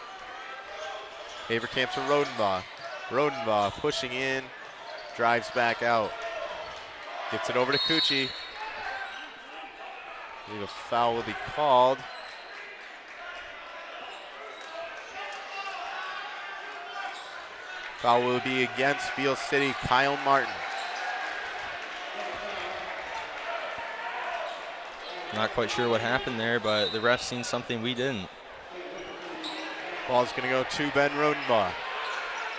Haverkamp to Rodenbaugh. Rodenbaugh pushing in, drives back out. Gets it over to Cucci. I believe a foul will be called. Foul will be against Beal City, Kyle Martin. Not quite sure what happened there, but the ref's seen something we didn't. Ball's going to go to Ben Rodenbaugh.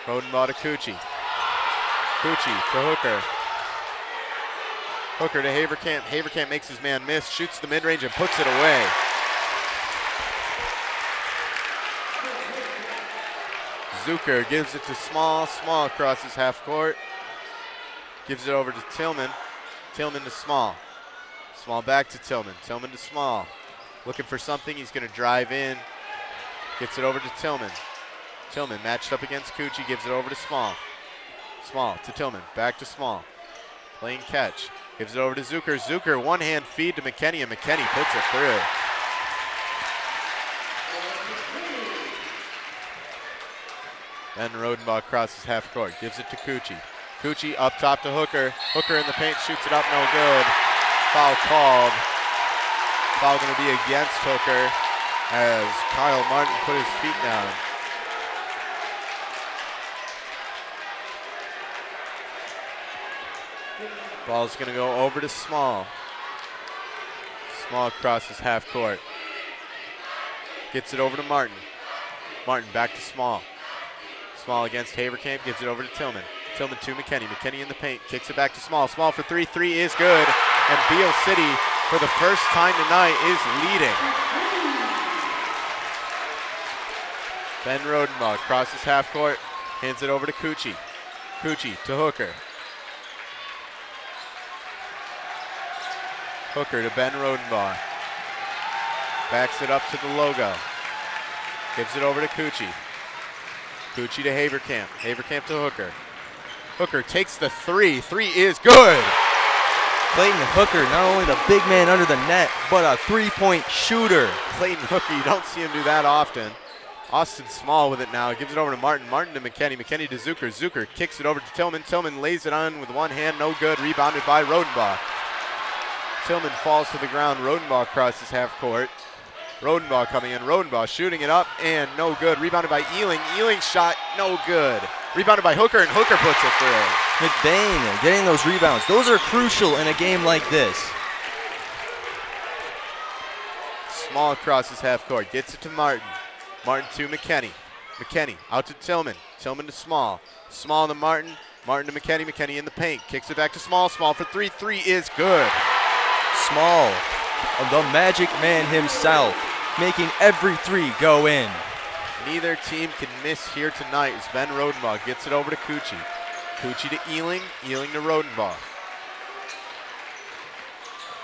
Rodenbaugh to Cucci. Cucci to Hooker. Hooker to Haverkamp. Haverkamp makes his man miss, shoots the mid-range and puts it away. Zucker gives it to Small. Small crosses half court. Gives it over to Tillman. Tillman to Small. Small back to Tillman. Tillman to Small. Looking for something. He's going to drive in. Gets it over to Tillman. Tillman matched up against Cucci. Gives it over to Small. Small to Tillman. Back to Small. Playing catch. Gives it over to Zucker. Zucker one-hand feed to McKinney, and McKinney puts it through. Ben Rodenbaugh crosses half court. Gives it to Cucci. Cucci up top to Hooker. Hooker in the paint, shoots it up, no good. Foul called. Foul going to be against Hooker as Kyle Martin put his feet down. Ball's going to go over to Small. Small crosses half court. Gets it over to Martin. Martin back to Small. Small against Haverkamp, gives it over to Tillman. Tillman to McKinney. McKinney in the paint, kicks it back to Small. Small for three. Three is good. And Beal City, for the first time tonight, is leading. Ben Rodenbaugh crosses half court, hands it over to Cucci. Cucci to Hooker. Hooker to Ben Rodenbaugh. Backs it up to the logo. Gives it over to Cucci. Cucci to Haverkamp. Haverkamp to Hooker. Hooker takes the three. Three is good. Clayton Hooker, not only the big man under the net, but a three-point shooter. Clayton Hooker, you don't see him do that often. Austin Small with it now. Gives it over to Martin. Martin to McKinney. McKinney to Zucker. Zucker kicks it over to Tillman. Tillman lays it on with one hand. No good. Rebounded by Rodenbaugh. Tillman falls to the ground. Rodenbaugh crosses half court. Rodenbaugh coming in. Rodenbaugh shooting it up and no good. Rebounded by Ealing. Ealing shot no good. Rebounded by Hooker and Hooker puts it through. McBain getting those rebounds. Those are crucial in a game like this. Small crosses half court. Gets it to Martin. Martin to McKinney. McKinney out to Tillman. Tillman to Small. Small to Martin. Martin to McKinney. McKinney in the paint. Kicks it back to Small. Small for three. Three is good. Small, the magic man himself, making every three go in. Neither team can miss here tonight as Ben Rodenbaugh gets it over to Cucci. Cucci to Ealing. Ealing to Rodenbaugh.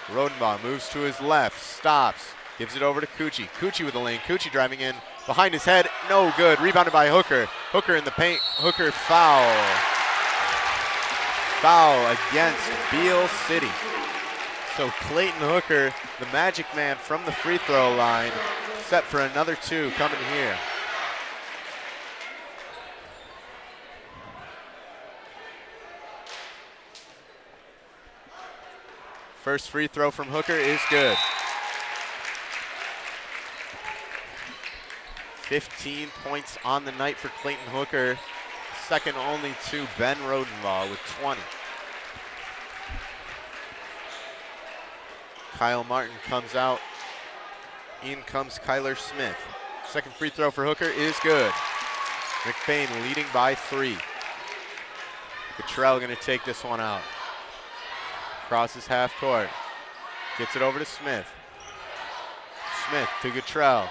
Rodenbaugh moves to his left. Stops. Gives it over to Cucci. Cucci with the lane. Cucci driving in. Behind his head. No good. Rebounded by Hooker. Hooker in the paint. Hooker foul. Foul against Beal City. So Clayton Hooker, the magic man from the free throw line, set for another two coming here. First free throw from Hooker is good. 15 points on the night for Clayton Hooker, second only to Ben Rodenbaugh with 20. Kyle Martin comes out. In comes Kyler Smith. Second free throw for Hooker is good. McBain leading by 3. Cottrell going to take this one out. Crosses half court. Gets it over to Smith. Smith to Cottrell.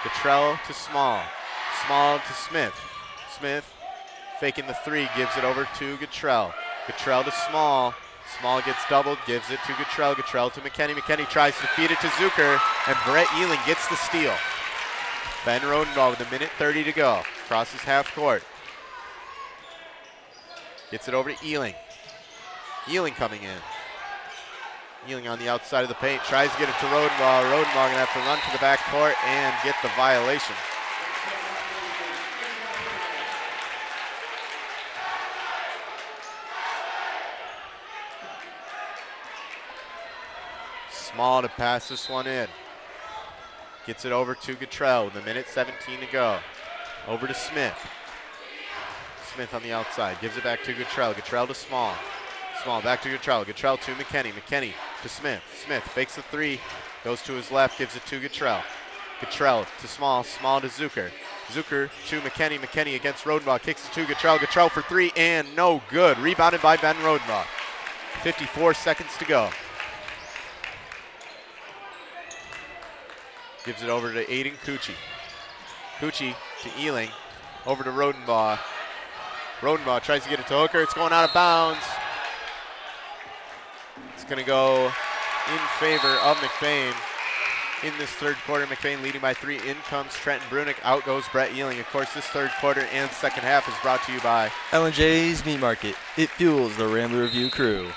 Cottrell to Small. Small to Smith. Smith faking the 3, gives it over to Cottrell. Cottrell to Small. Small gets doubled, gives it to Cottrell. Cottrell to McKinney. McKinney tries to feed it to Zucker, and Brett Ealing gets the steal. Ben Rodenbaugh with 1:30 to go. Crosses half court. Gets it over to Ealing. Ealing coming in. Ealing on the outside of the paint. Tries to get it to Rodenbaugh. Rodenbaugh going to have to run to the back court and get the violation. Small to pass this one in. Gets it over to Cottrell with 1:17 to go. Over to Smith. Smith on the outside. Gives it back to Cottrell. Cottrell to Small. Small back to Cottrell. Cottrell to McKinney. McKinney to Smith. Smith fakes the 3. Goes to his left. Gives it to Cottrell. Cottrell to Small. Small to Zucker. Zucker to McKinney. McKinney against Rodenbaugh. Kicks it to Cottrell. Cottrell for 3 and no good. Rebounded by Ben Rodenbaugh. 54 seconds to go. Gives it over to Aiden Cucci. Cucci to Ealing. Over to Rodenbaugh. Rodenbaugh tries to get it to Hooker. It's going out of bounds. It's going to go in favor of McBain in this third quarter. McBain leading by 3. In comes Trenton Brunick. Out goes Brett Ealing. Of course, this third quarter and second half is brought to you by L&J's Meat Market. It fuels the Rambler Review crew.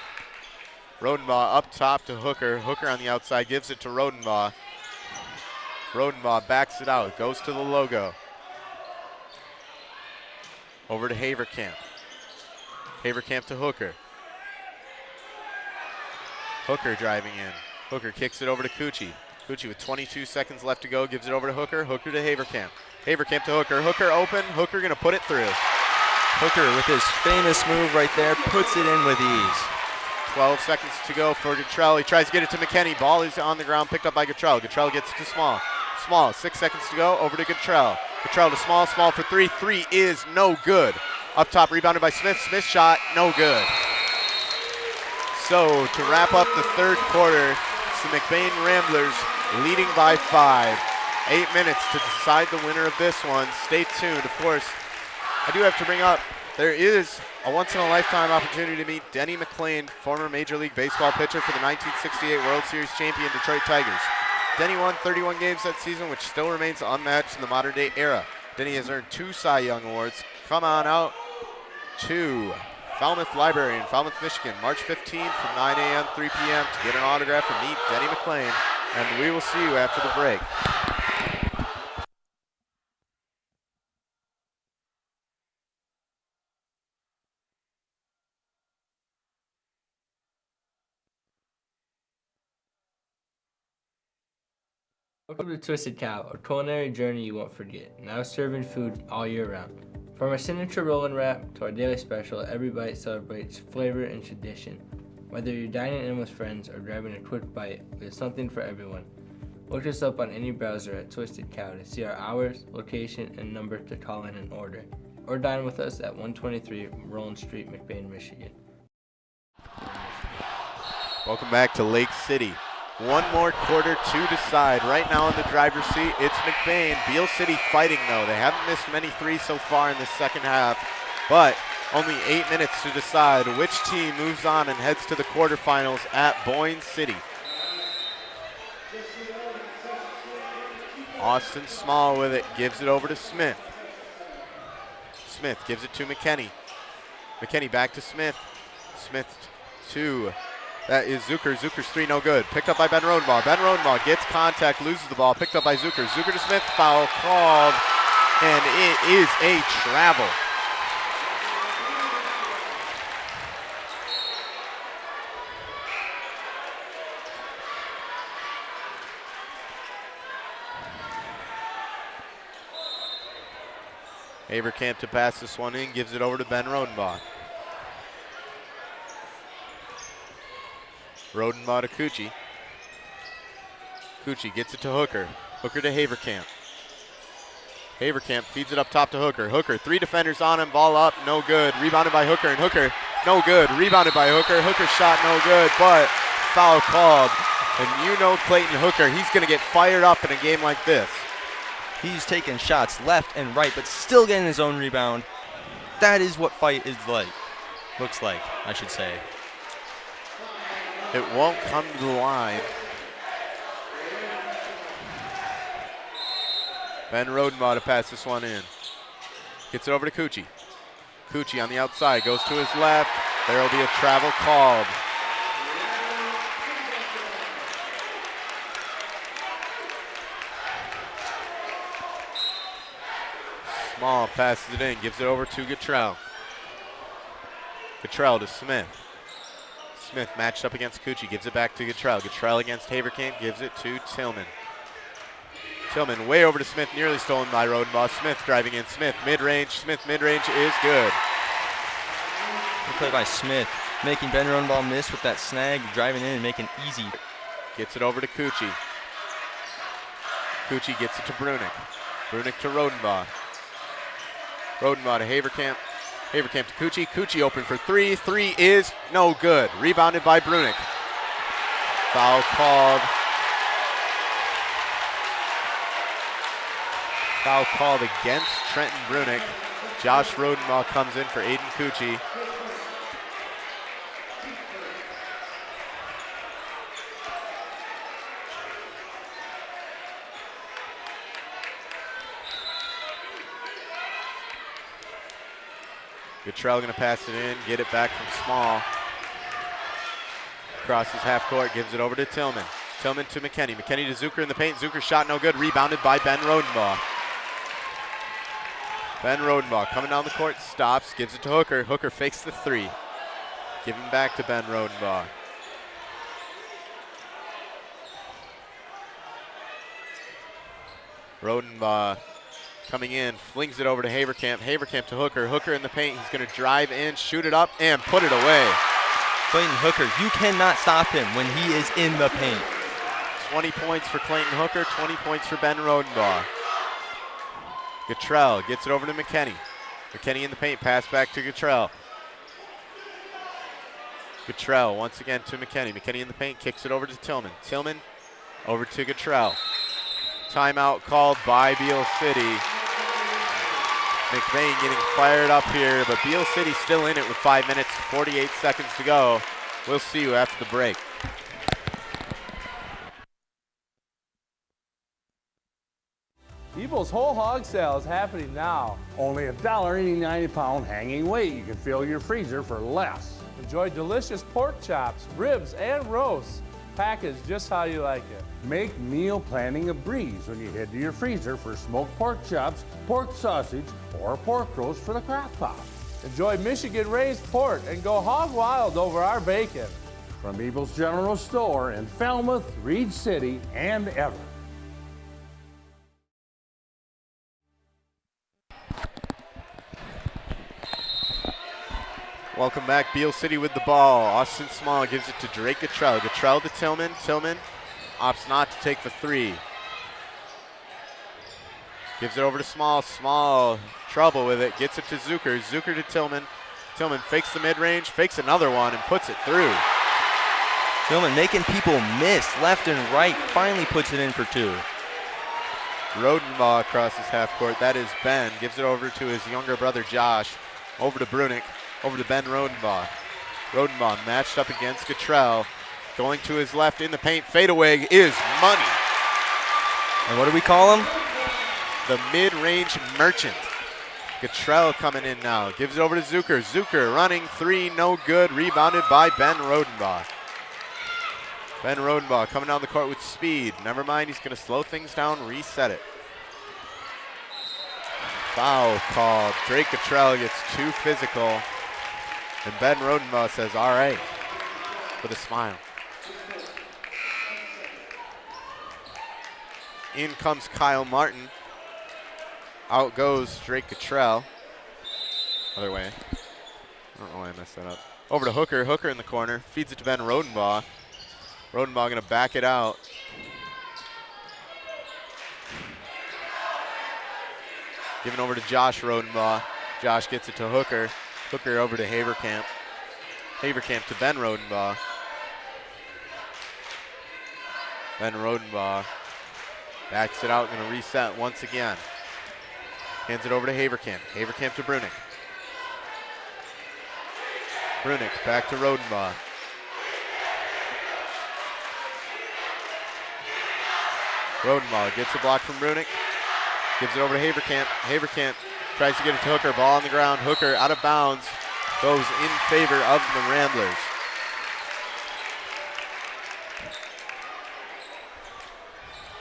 Rodenbaugh up top to Hooker. Hooker on the outside gives it to Rodenbaugh. Rodenbaugh backs it out, goes to the logo. Over to Haverkamp. Haverkamp to Hooker. Hooker driving in. Hooker kicks it over to Cucci. Cucci with 22 seconds left to go, gives it over to Hooker. Hooker to Haverkamp. Haverkamp to Hooker. Hooker open. Hooker going to put it through. Hooker with his famous move right there, puts it in with ease. 12 seconds to go for Cottrell. He tries to get it to McKinney. Ball is on the ground, picked up by Cottrell. Cottrell gets it to Small. Small, 6 seconds to go, over to Cottrell. Cottrell to Small, Small for 3. 3 is no good. Up top, rebounded by Smith. Smith shot, no good. So to wrap up the third quarter, it's the McBain Ramblers leading by 5. 8 minutes to decide the winner of this one. Stay tuned. Of course, I do have to bring up, there is a once-in-a-lifetime opportunity to meet Denny McLain, former Major League Baseball pitcher for the 1968 World Series champion Detroit Tigers. Denny won 31 games that season, which still remains unmatched in the modern-day era. Denny has earned 2 Cy Young Awards. Come on out to Falmouth Library in Falmouth, Michigan, March 15th from 9 a.m. 3 p.m. to get an autograph and meet Denny McLain. And we will see you after the break. Welcome to Twisted Cow, a culinary journey you won't forget. Now serving food all year round. From our signature roll and wrap to our daily special, every bite celebrates flavor and tradition. Whether you're dining in with friends or grabbing a quick bite, there's something for everyone. Look us up on any browser at Twisted Cow to see our hours, location, and number to call in and order. Or dine with us at 123 Roland Street, McBain, Michigan. Welcome back to Lake City. One more quarter to decide. Right now in the driver's seat, it's McBain. Beal City fighting though. They haven't missed many threes so far in the second half, but only 8 minutes to decide which team moves on and heads to the quarterfinals at Boyne City. Austin Small with it, gives it over to Smith. Smith gives it to McKinney. McKinney back to Smith. Smith to... That is Zucker. Zucker's 3, no good. Picked up by Ben Rodenbaugh. Ben Rodenbaugh gets contact, loses the ball. Picked up by Zucker. Zucker to Smith, foul called, and it is a travel. Haverkamp to pass this one in, gives it over to Ben Rodenbaugh. Rodenbaugh to Cucci. Cucci gets it to Hooker. Hooker to Haverkamp. Haverkamp feeds it up top to Hooker. Hooker, 3 defenders on him, ball up, no good. Rebounded by Hooker, and Hooker, no good. Rebounded by Hooker. Hooker shot, no good, but foul called. And you know Clayton Hooker, he's going to get fired up in a game like this. He's taking shots left and right, but still getting his own rebound. That is what fight is like. Looks like, I should say. It won't come to the line. Ben Rodenbaugh to pass this one in. Gets it over to Cucci. Cucci on the outside, goes to his left. There will be a travel called. Small passes it in, gives it over to Gatrell. Gatrell to Smith. Smith matched up against Cucci, gives it back to Gatrell. Gatrell against Haverkamp, gives it to Tillman. Tillman way over to Smith, nearly stolen by Rodenbaugh. Smith driving in. Smith mid-range. Smith mid-range is good. Good play by Smith, making Ben Rodenbaugh miss with that snag, driving in and making it easy. Gets it over to Cucci. Cucci gets it to Brunick. Brunick to Rodenbaugh. Rodenbaugh to Haverkamp. Haverkamp to Cucci. Cucci open for 3. 3 is no good. Rebounded by Brunick. Foul called. Foul called against Trenton Brunick. Josh Rodenbaugh comes in for Aiden Cucci. Gatrell going to pass it in, get it back from Small. Crosses half court, gives it over to Tillman. Tillman to McKinney. McKinney to Zucker in the paint. Zucker shot no good, rebounded by Ben Rodenbaugh. Ben Rodenbaugh coming down the court, stops, gives it to Hooker. Hooker fakes the 3. Giving back to Ben Rodenbaugh. Rodenbaugh coming in, flings it over to Haverkamp. Haverkamp to Hooker. Hooker in the paint. He's going to drive in, shoot it up, and put it away. Clayton Hooker, you cannot stop him when he is in the paint. 20 points for Clayton Hooker, 20 points for Ben Rodenbaugh. Gatrell gets it over to McKinney. McKinney in the paint, pass back to Gatrell. Gatrell once again to McKinney. McKinney in the paint, kicks it over to Tillman. Tillman over to Gatrell. Timeout called by Beal City. McBain getting fired up here, but Beal City still in it with 5 minutes, 48 seconds to go. We'll see you after the break. Evil's whole hog sale is happening now. Only $1.89 a pound hanging weight. You can fill your freezer for less. Enjoy delicious pork chops, ribs, and roasts. Packaged just how you like it. Make meal planning a breeze when you head to your freezer for smoked pork chops, pork sausage, or pork roast for the crock pot. Enjoy Michigan-raised pork and go hog wild over our bacon. From Evil's General Store in Falmouth, Reed City, and Everett. Welcome back, Beal City with the ball. Austin Small gives it to Drake Gatrell. Gatrell to Tillman. Tillman opts not to take the 3. Gives it over to Small. Small, trouble with it. Gets it to Zucker. Zucker to Tillman. Tillman fakes the mid-range, fakes another one, and puts it through. Tillman making people miss left and right. Finally puts it in for 2. Rodenbaugh crosses half court. That is Ben. Gives it over to his younger brother, Josh. Over to Brunick. Over to Ben Rodenbaugh. Rodenbaugh matched up against Gatrell. Going to his left in the paint. Fadeaway is money. And what do we call him? The mid-range merchant. Gatrell coming in now. Gives it over to Zucker. Zucker running 3, no good. Rebounded by Ben Rodenbaugh. Ben Rodenbaugh coming down the court with speed. Never mind, he's going to slow things down, reset it. Foul called. Drake Gatrell gets too physical. And Ben Rodenbaugh says, all right, with a smile. In comes Kyle Martin. Out goes Drake Cottrell. Other way. I don't know why I messed that up. Over to Hooker. Hooker in the corner. Feeds it to Ben Rodenbaugh. Rodenbaugh going to back it out. Giving over to Josh Rodenbaugh. Josh gets it to Hooker. Hooker over to Haverkamp. Haverkamp to Ben Rodenbaugh. Ben Rodenbaugh backs it out, going to reset once again. Hands it over to Haverkamp. Haverkamp to Brunick. Brunick back to Rodenbaugh. Rodenbaugh gets a block from Brunick. Gives it over to Haverkamp. Haverkamp tries to get it to Hooker. Ball on the ground. Hooker out of bounds. Goes in favor of the Ramblers.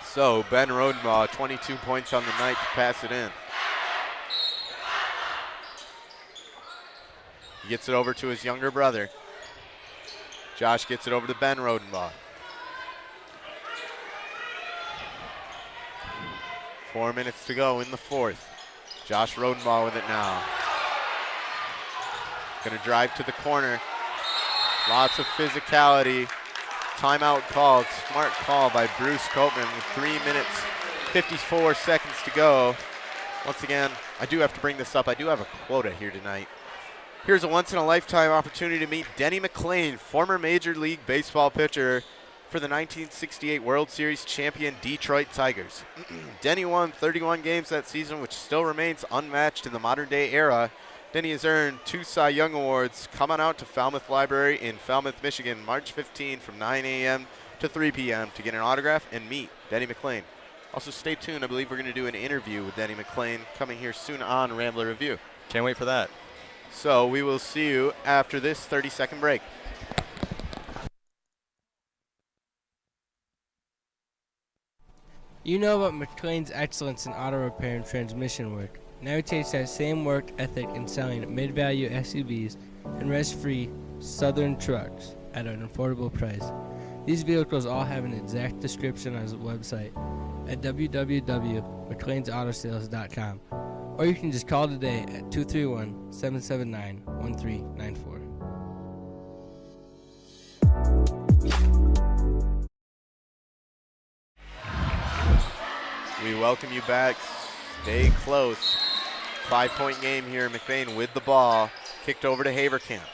So Ben Rodenbaugh, 22 points on the night to pass it in. He gets it over to his younger brother. Josh gets it over to Ben Rodenbaugh. 4 minutes to go in the fourth. Josh Rodenbaugh with it now. Gonna drive to the corner. Lots of physicality. Timeout called. Smart call by Bruce Copeman with 3 minutes, 54 seconds to go. Once again, I do have to bring this up. I do have a quota here tonight. Here's a once-in-a-lifetime opportunity to meet Denny McLain, former Major League Baseball pitcher for the 1968 World Series champion Detroit Tigers. Denny won 31 games that season, which still remains unmatched in the modern-day era. Denny has earned 2 Cy Young Awards. Come on out to Falmouth Library in Falmouth, Michigan, March 15 from 9 a.m. to 3 p.m. to get an autograph and meet Denny McLain. Also, stay tuned. I believe we're going to do an interview with Denny McLain coming here soon on Rambler Review. Can't wait for that. So we will see you after this 30-second break. You know about McLain's excellence in auto repair and transmission work. Now he takes that same work ethic in selling mid-value SUVs and rest-free Southern trucks at an affordable price. These vehicles all have an exact description on his website at www.mclainsautosales.com, or you can just call today at 231-779-1394. We welcome you back. Stay close. 5-point game here. McBain with the ball. Kicked over to Haverkamp.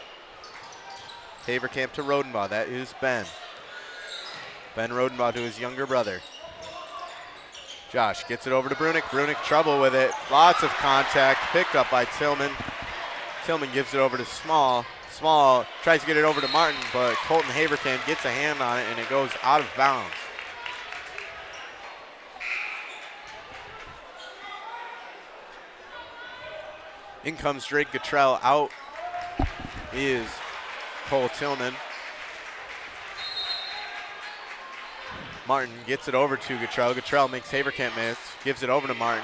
Haverkamp to Rodenbaugh. That is Ben. Ben Rodenbaugh to his younger brother. Josh gets it over to Brunick. Brunick trouble with it. Lots of contact. Picked up by Tillman. Tillman gives it over to Small. Small tries to get it over to Martin, but Colton Haverkamp gets a hand on it, and it goes out of bounds. In comes Drake Cottrell. Out is Cole Tillman. Martin gets it over to Cottrell. Cottrell makes Haverkamp miss. Gives it over to Martin.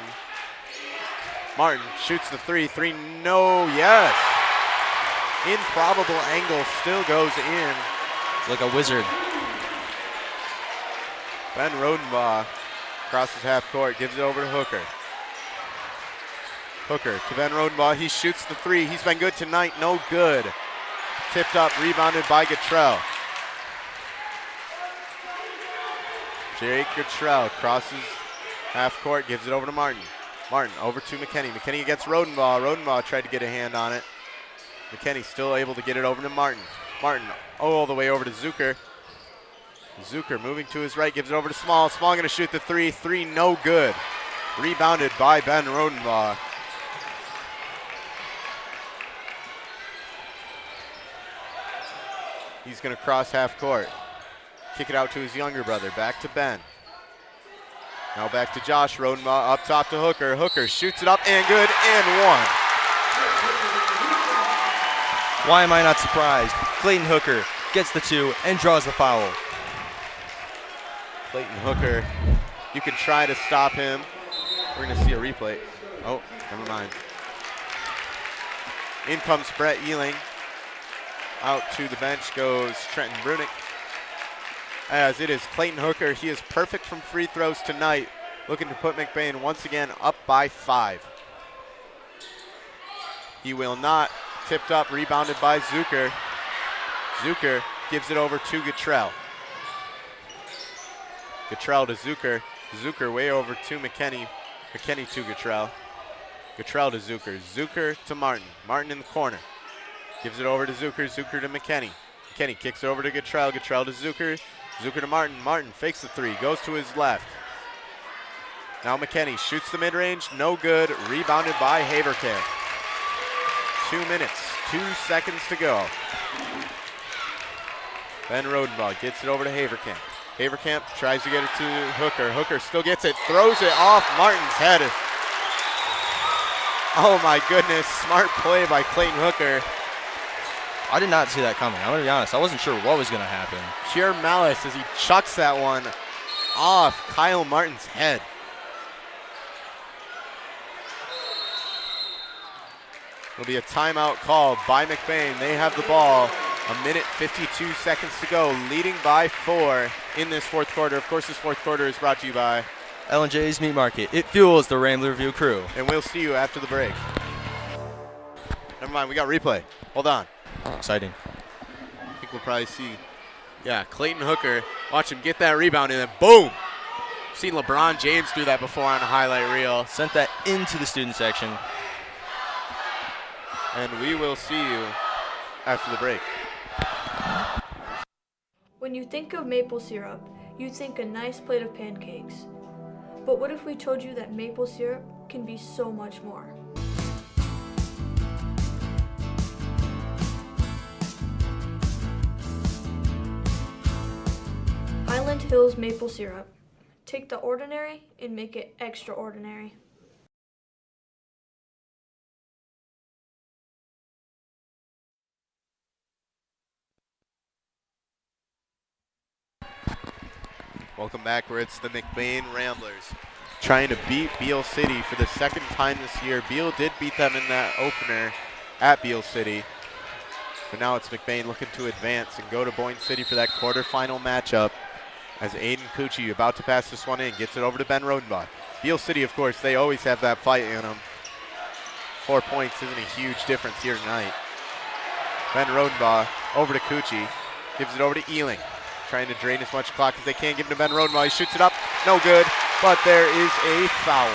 Martin shoots the three. Three, no, yes. Improbable angle still goes in. It's like a wizard. Ben Rodenbaugh crosses half court. Gives it over to Hooker. Hooker to Ben Rodenbaugh. He shoots the three. He's been good tonight. No good. Tipped up, rebounded by Cottrell. Jake Cottrell crosses half court, gives it over to Martin. Martin over to McKinney. McKinney gets Rodenbaugh. Rodenbaugh tried to get a hand on it. McKinney still able to get it over to Martin. Martin all the way over to Zucker. Zucker moving to his right, gives it over to Small. Small going to shoot the three. Three no good. Rebounded by Ben Rodenbaugh. He's going to cross half court. Kick it out to his younger brother. Back to Ben. Now back to Josh Rodenbaugh. Up top to Hooker. Hooker shoots it up and good and one. Why am I not surprised? Clayton Hooker gets the two and draws the foul. Clayton Hooker. You can try to stop him. We're going to see a replay. Oh, never mind. In comes Brett Ealing. Out to the bench goes Trenton Brunick. As it is Clayton Hooker. He is perfect from free throws tonight. looking to put McBain once again up by 5. He will not. Tipped up, rebounded by Zucker. Zucker gives it over to Gatrell. Gatrell to Zucker. Zucker way over to McKinney. McKinney to Gatrell. Gatrell to Zucker. Zucker to Martin. Martin in the corner. Gives it over to Zucker. Zucker to McKinney. McKinney kicks it over to Gatrell. Gatrell to Zucker. Zucker to Martin. Martin fakes the 3. Goes to his left. Now McKinney shoots the mid-range. No good. Rebounded by Haverkamp. 2 minutes. 2 seconds to go. Ben Rodenbaugh gets it over to Haverkamp. Haverkamp tries to get it to Hooker. Hooker still gets it. Throws it off Martin's head. Oh my goodness. Smart play by Clayton Hooker. I did not see that coming. I'm going to be honest. I wasn't sure what was going to happen. Pure malice as he chucks that one off Kyle Martin's head. It'll be a timeout called by McBain. They have the ball. 1:52 seconds to go, leading by 4 in this fourth quarter. Of course, this fourth quarter is brought to you by L&J's Meat Market. It fuels the Rambler Review crew. And we'll see you after the break. Never mind, we got replay. Hold on. Exciting. I think we'll probably see, Clayton Hooker. Watch him get that rebound and then boom. Seen LeBron James do that before on a highlight reel. Sent that into the student section. And we will see you after the break. When you think of maple syrup, you think a nice plate of pancakes. But what if we told you that maple syrup can be so much more? Highland Hills maple syrup. Take the ordinary and make it extraordinary. Welcome back where it's the McBain Ramblers trying to beat Beal City for the second time this year. Beal did beat them in that opener at Beal City. But now it's McBain looking to advance and go to Boyne City for that quarterfinal matchup as Aiden Cucci about to pass this one in. Gets it over to Ben Rodenbaugh. Beal City, of course, they always have that fight in them. 4 points isn't a huge difference here tonight. Ben Rodenbaugh over to Cucci. Gives it over to Ealing. Trying to drain as much clock as they can. Give it to Ben Rodenbaugh. He shoots it up. No good. But there is a foul.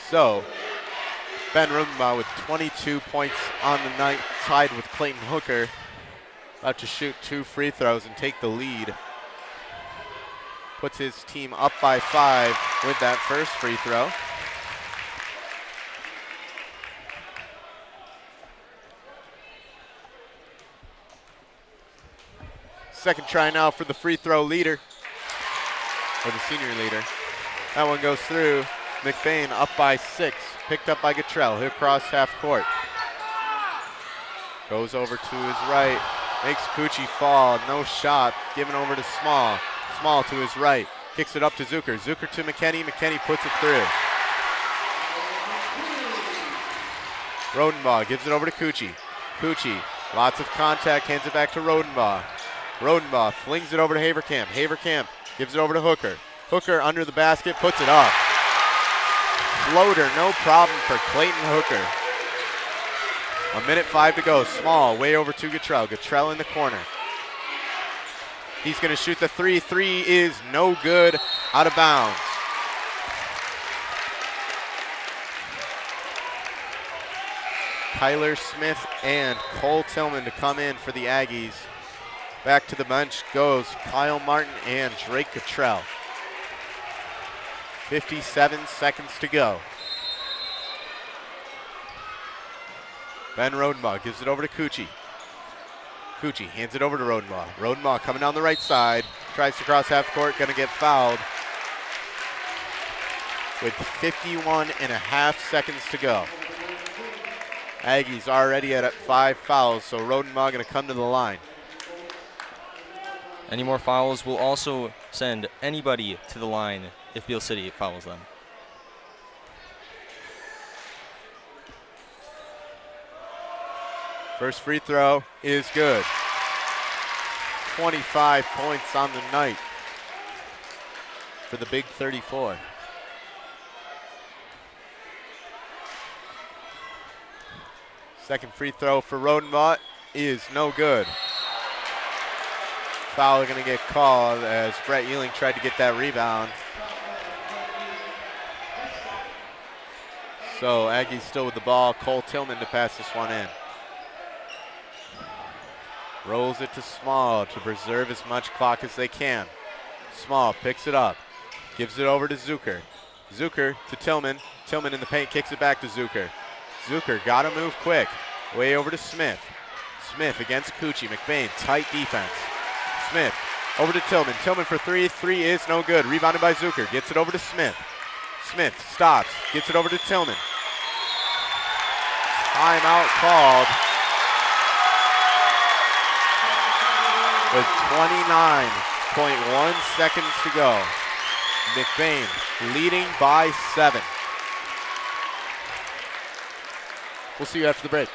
So, Ben Rodenbaugh with 22 points on the night, tied with Clayton Hooker. About to shoot 2 free throws and take the lead. Puts his team up by 5 with that first free throw. Second try now for the free throw leader, or the senior leader. That one goes through. McBain up by 6, picked up by Gatrell. He'll cross half court. Goes over to his right, makes Cucci fall. No shot, given over to Small. Small to his right, kicks it up to Zucker. Zucker to McKinney. McKinney puts it through. Rodenbaugh gives it over to Cucci. Cucci, lots of contact, hands it back to Rodenbaugh. Rodenbaugh flings it over to Haverkamp. Haverkamp gives it over to Hooker. Hooker under the basket, puts it up. Floater, no problem for Clayton Hooker. 1:05 to go. Small, way over to Gatrell. Gatrell in the corner. He's going to shoot the 3. 3 is no good, out of bounds. Kyler Smith and Cole Tillman to come in for the Aggies. Back to the bench goes Kyle Martin and Drake Gatrell. 57 seconds to go. Ben Rodenbaugh gives it over to Cucci. Cucci hands it over to Rodenbaugh. Rodenbaugh coming down the right side. Tries to cross half court, gonna get fouled. With 51.5 seconds to go. Aggies already at 5 fouls, so Rodenbaugh gonna come to the line. Any more fouls will also send anybody to the line if Beal City fouls them. First free throw is good. 25 points on the night for the big 34. Second free throw for Rodenbach is no good. Foul going to get called as Brett Euling tried to get that rebound. So Aggies still with the ball. Cole Tillman to pass this one in. Rolls it to Small to preserve as much clock as they can. Small picks it up. Gives it over to Zucker. Zucker to Tillman. Tillman in the paint kicks it back to Zucker. Zucker got to move quick. Way over to Smith. Smith against Cucci. McBain, tight defense. Smith over to Tillman. Tillman for three. Three is no good. Rebounded by Zucker. Gets it over to Smith. Smith stops. Gets it over to Tillman. Timeout called with 29.1 seconds to go. McBain leading by 7. We'll see you after the break.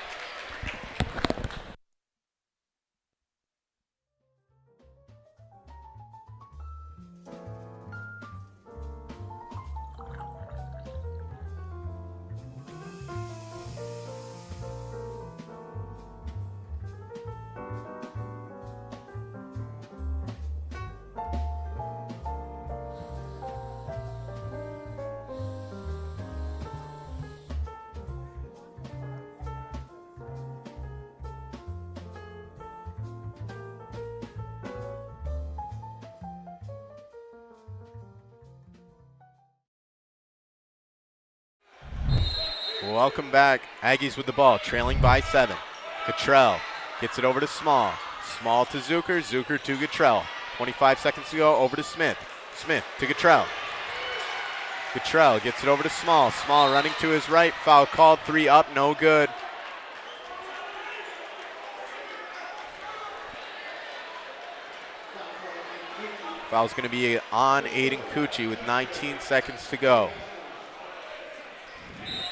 Welcome back. Aggies with the ball, trailing by 7. Cottrell gets it over to Small. Small to Zucker. Zucker to Cottrell. 25 seconds to go. Over to Smith. Smith to Cottrell. Cottrell gets it over to Small. Small running to his right. Foul called. 3 up. No good. Foul's going to be on Aiden Cucci with 19 seconds to go.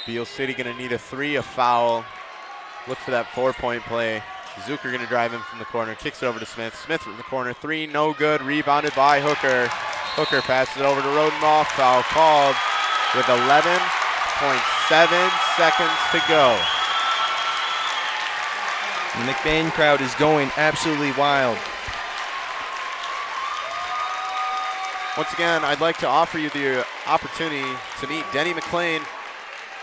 Beal City going to need a 3, a foul. Look for that 4-point play. Zucker going to drive in from the corner. Kicks it over to Smith. Smith from the corner. 3, no good. Rebounded by Hooker. Hooker passes it over to Rodenbach. Foul called with 11.7 seconds to go. The McBain crowd is going absolutely wild. Once again, I'd like to offer you the opportunity to meet Denny McLain,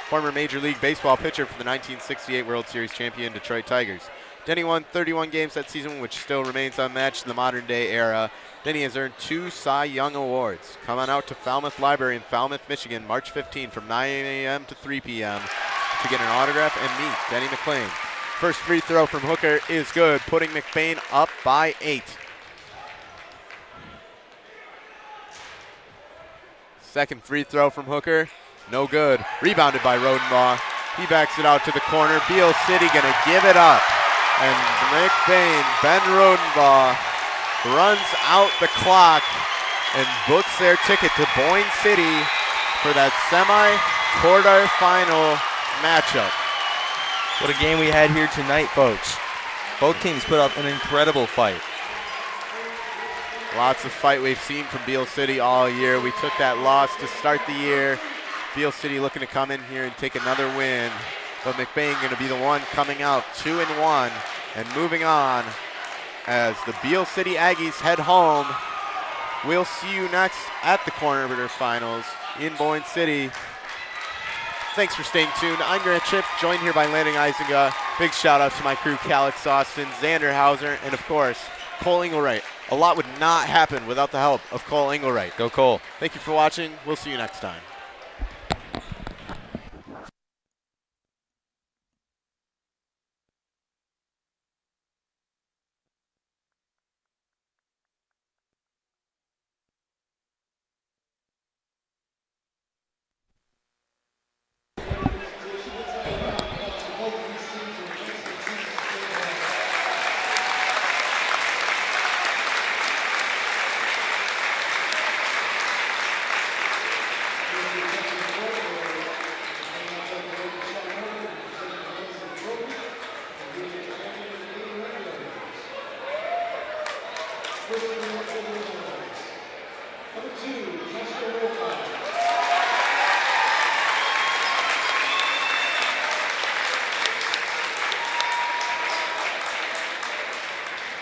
former Major League Baseball pitcher for the 1968 World Series champion Detroit Tigers. Denny won 31 games that season, which still remains unmatched in the modern-day era. Denny has earned 2 Cy Young Awards. Come on out to Falmouth Library in Falmouth, Michigan, March 15 from 9 a.m. to 3 p.m. to get an autograph and meet Denny McLain. First free throw from Hooker is good, putting McBain up by 8. Second free throw from Hooker. No good. Rebounded by Rodenbach. He backs it out to the corner. Beal City going to give it up. And McBain, Ben Rodenbach, runs out the clock and books their ticket to Boyne City for that semi-quarterfinal matchup. What a game we had here tonight, folks. Both teams put up an incredible fight. Lots of fight we've seen from Beal City all year. We took that loss to start the year. Beal City looking to come in here and take another win. But McBain going to be the one coming out 2-1 and moving on as the Beal City Aggies head home. We'll see you next at the quarterfinals in Boyne City. Thanks for staying tuned. I'm Grant Chip, joined here by Landon Eisenga. Big shout out to my crew, Calix Austin, Xander Hauser, and of course, Cole Engelwright. A lot would not happen without the help of Cole Engelwright. Go Cole. Thank you for watching. We'll see you next time.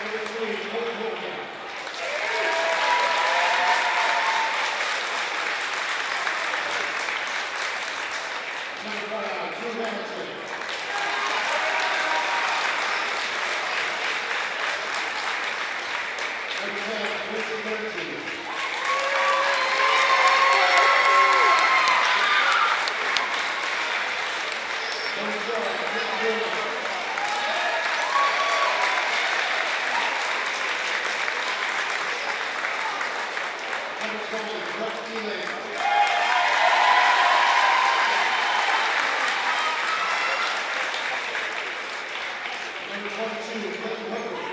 Number 22,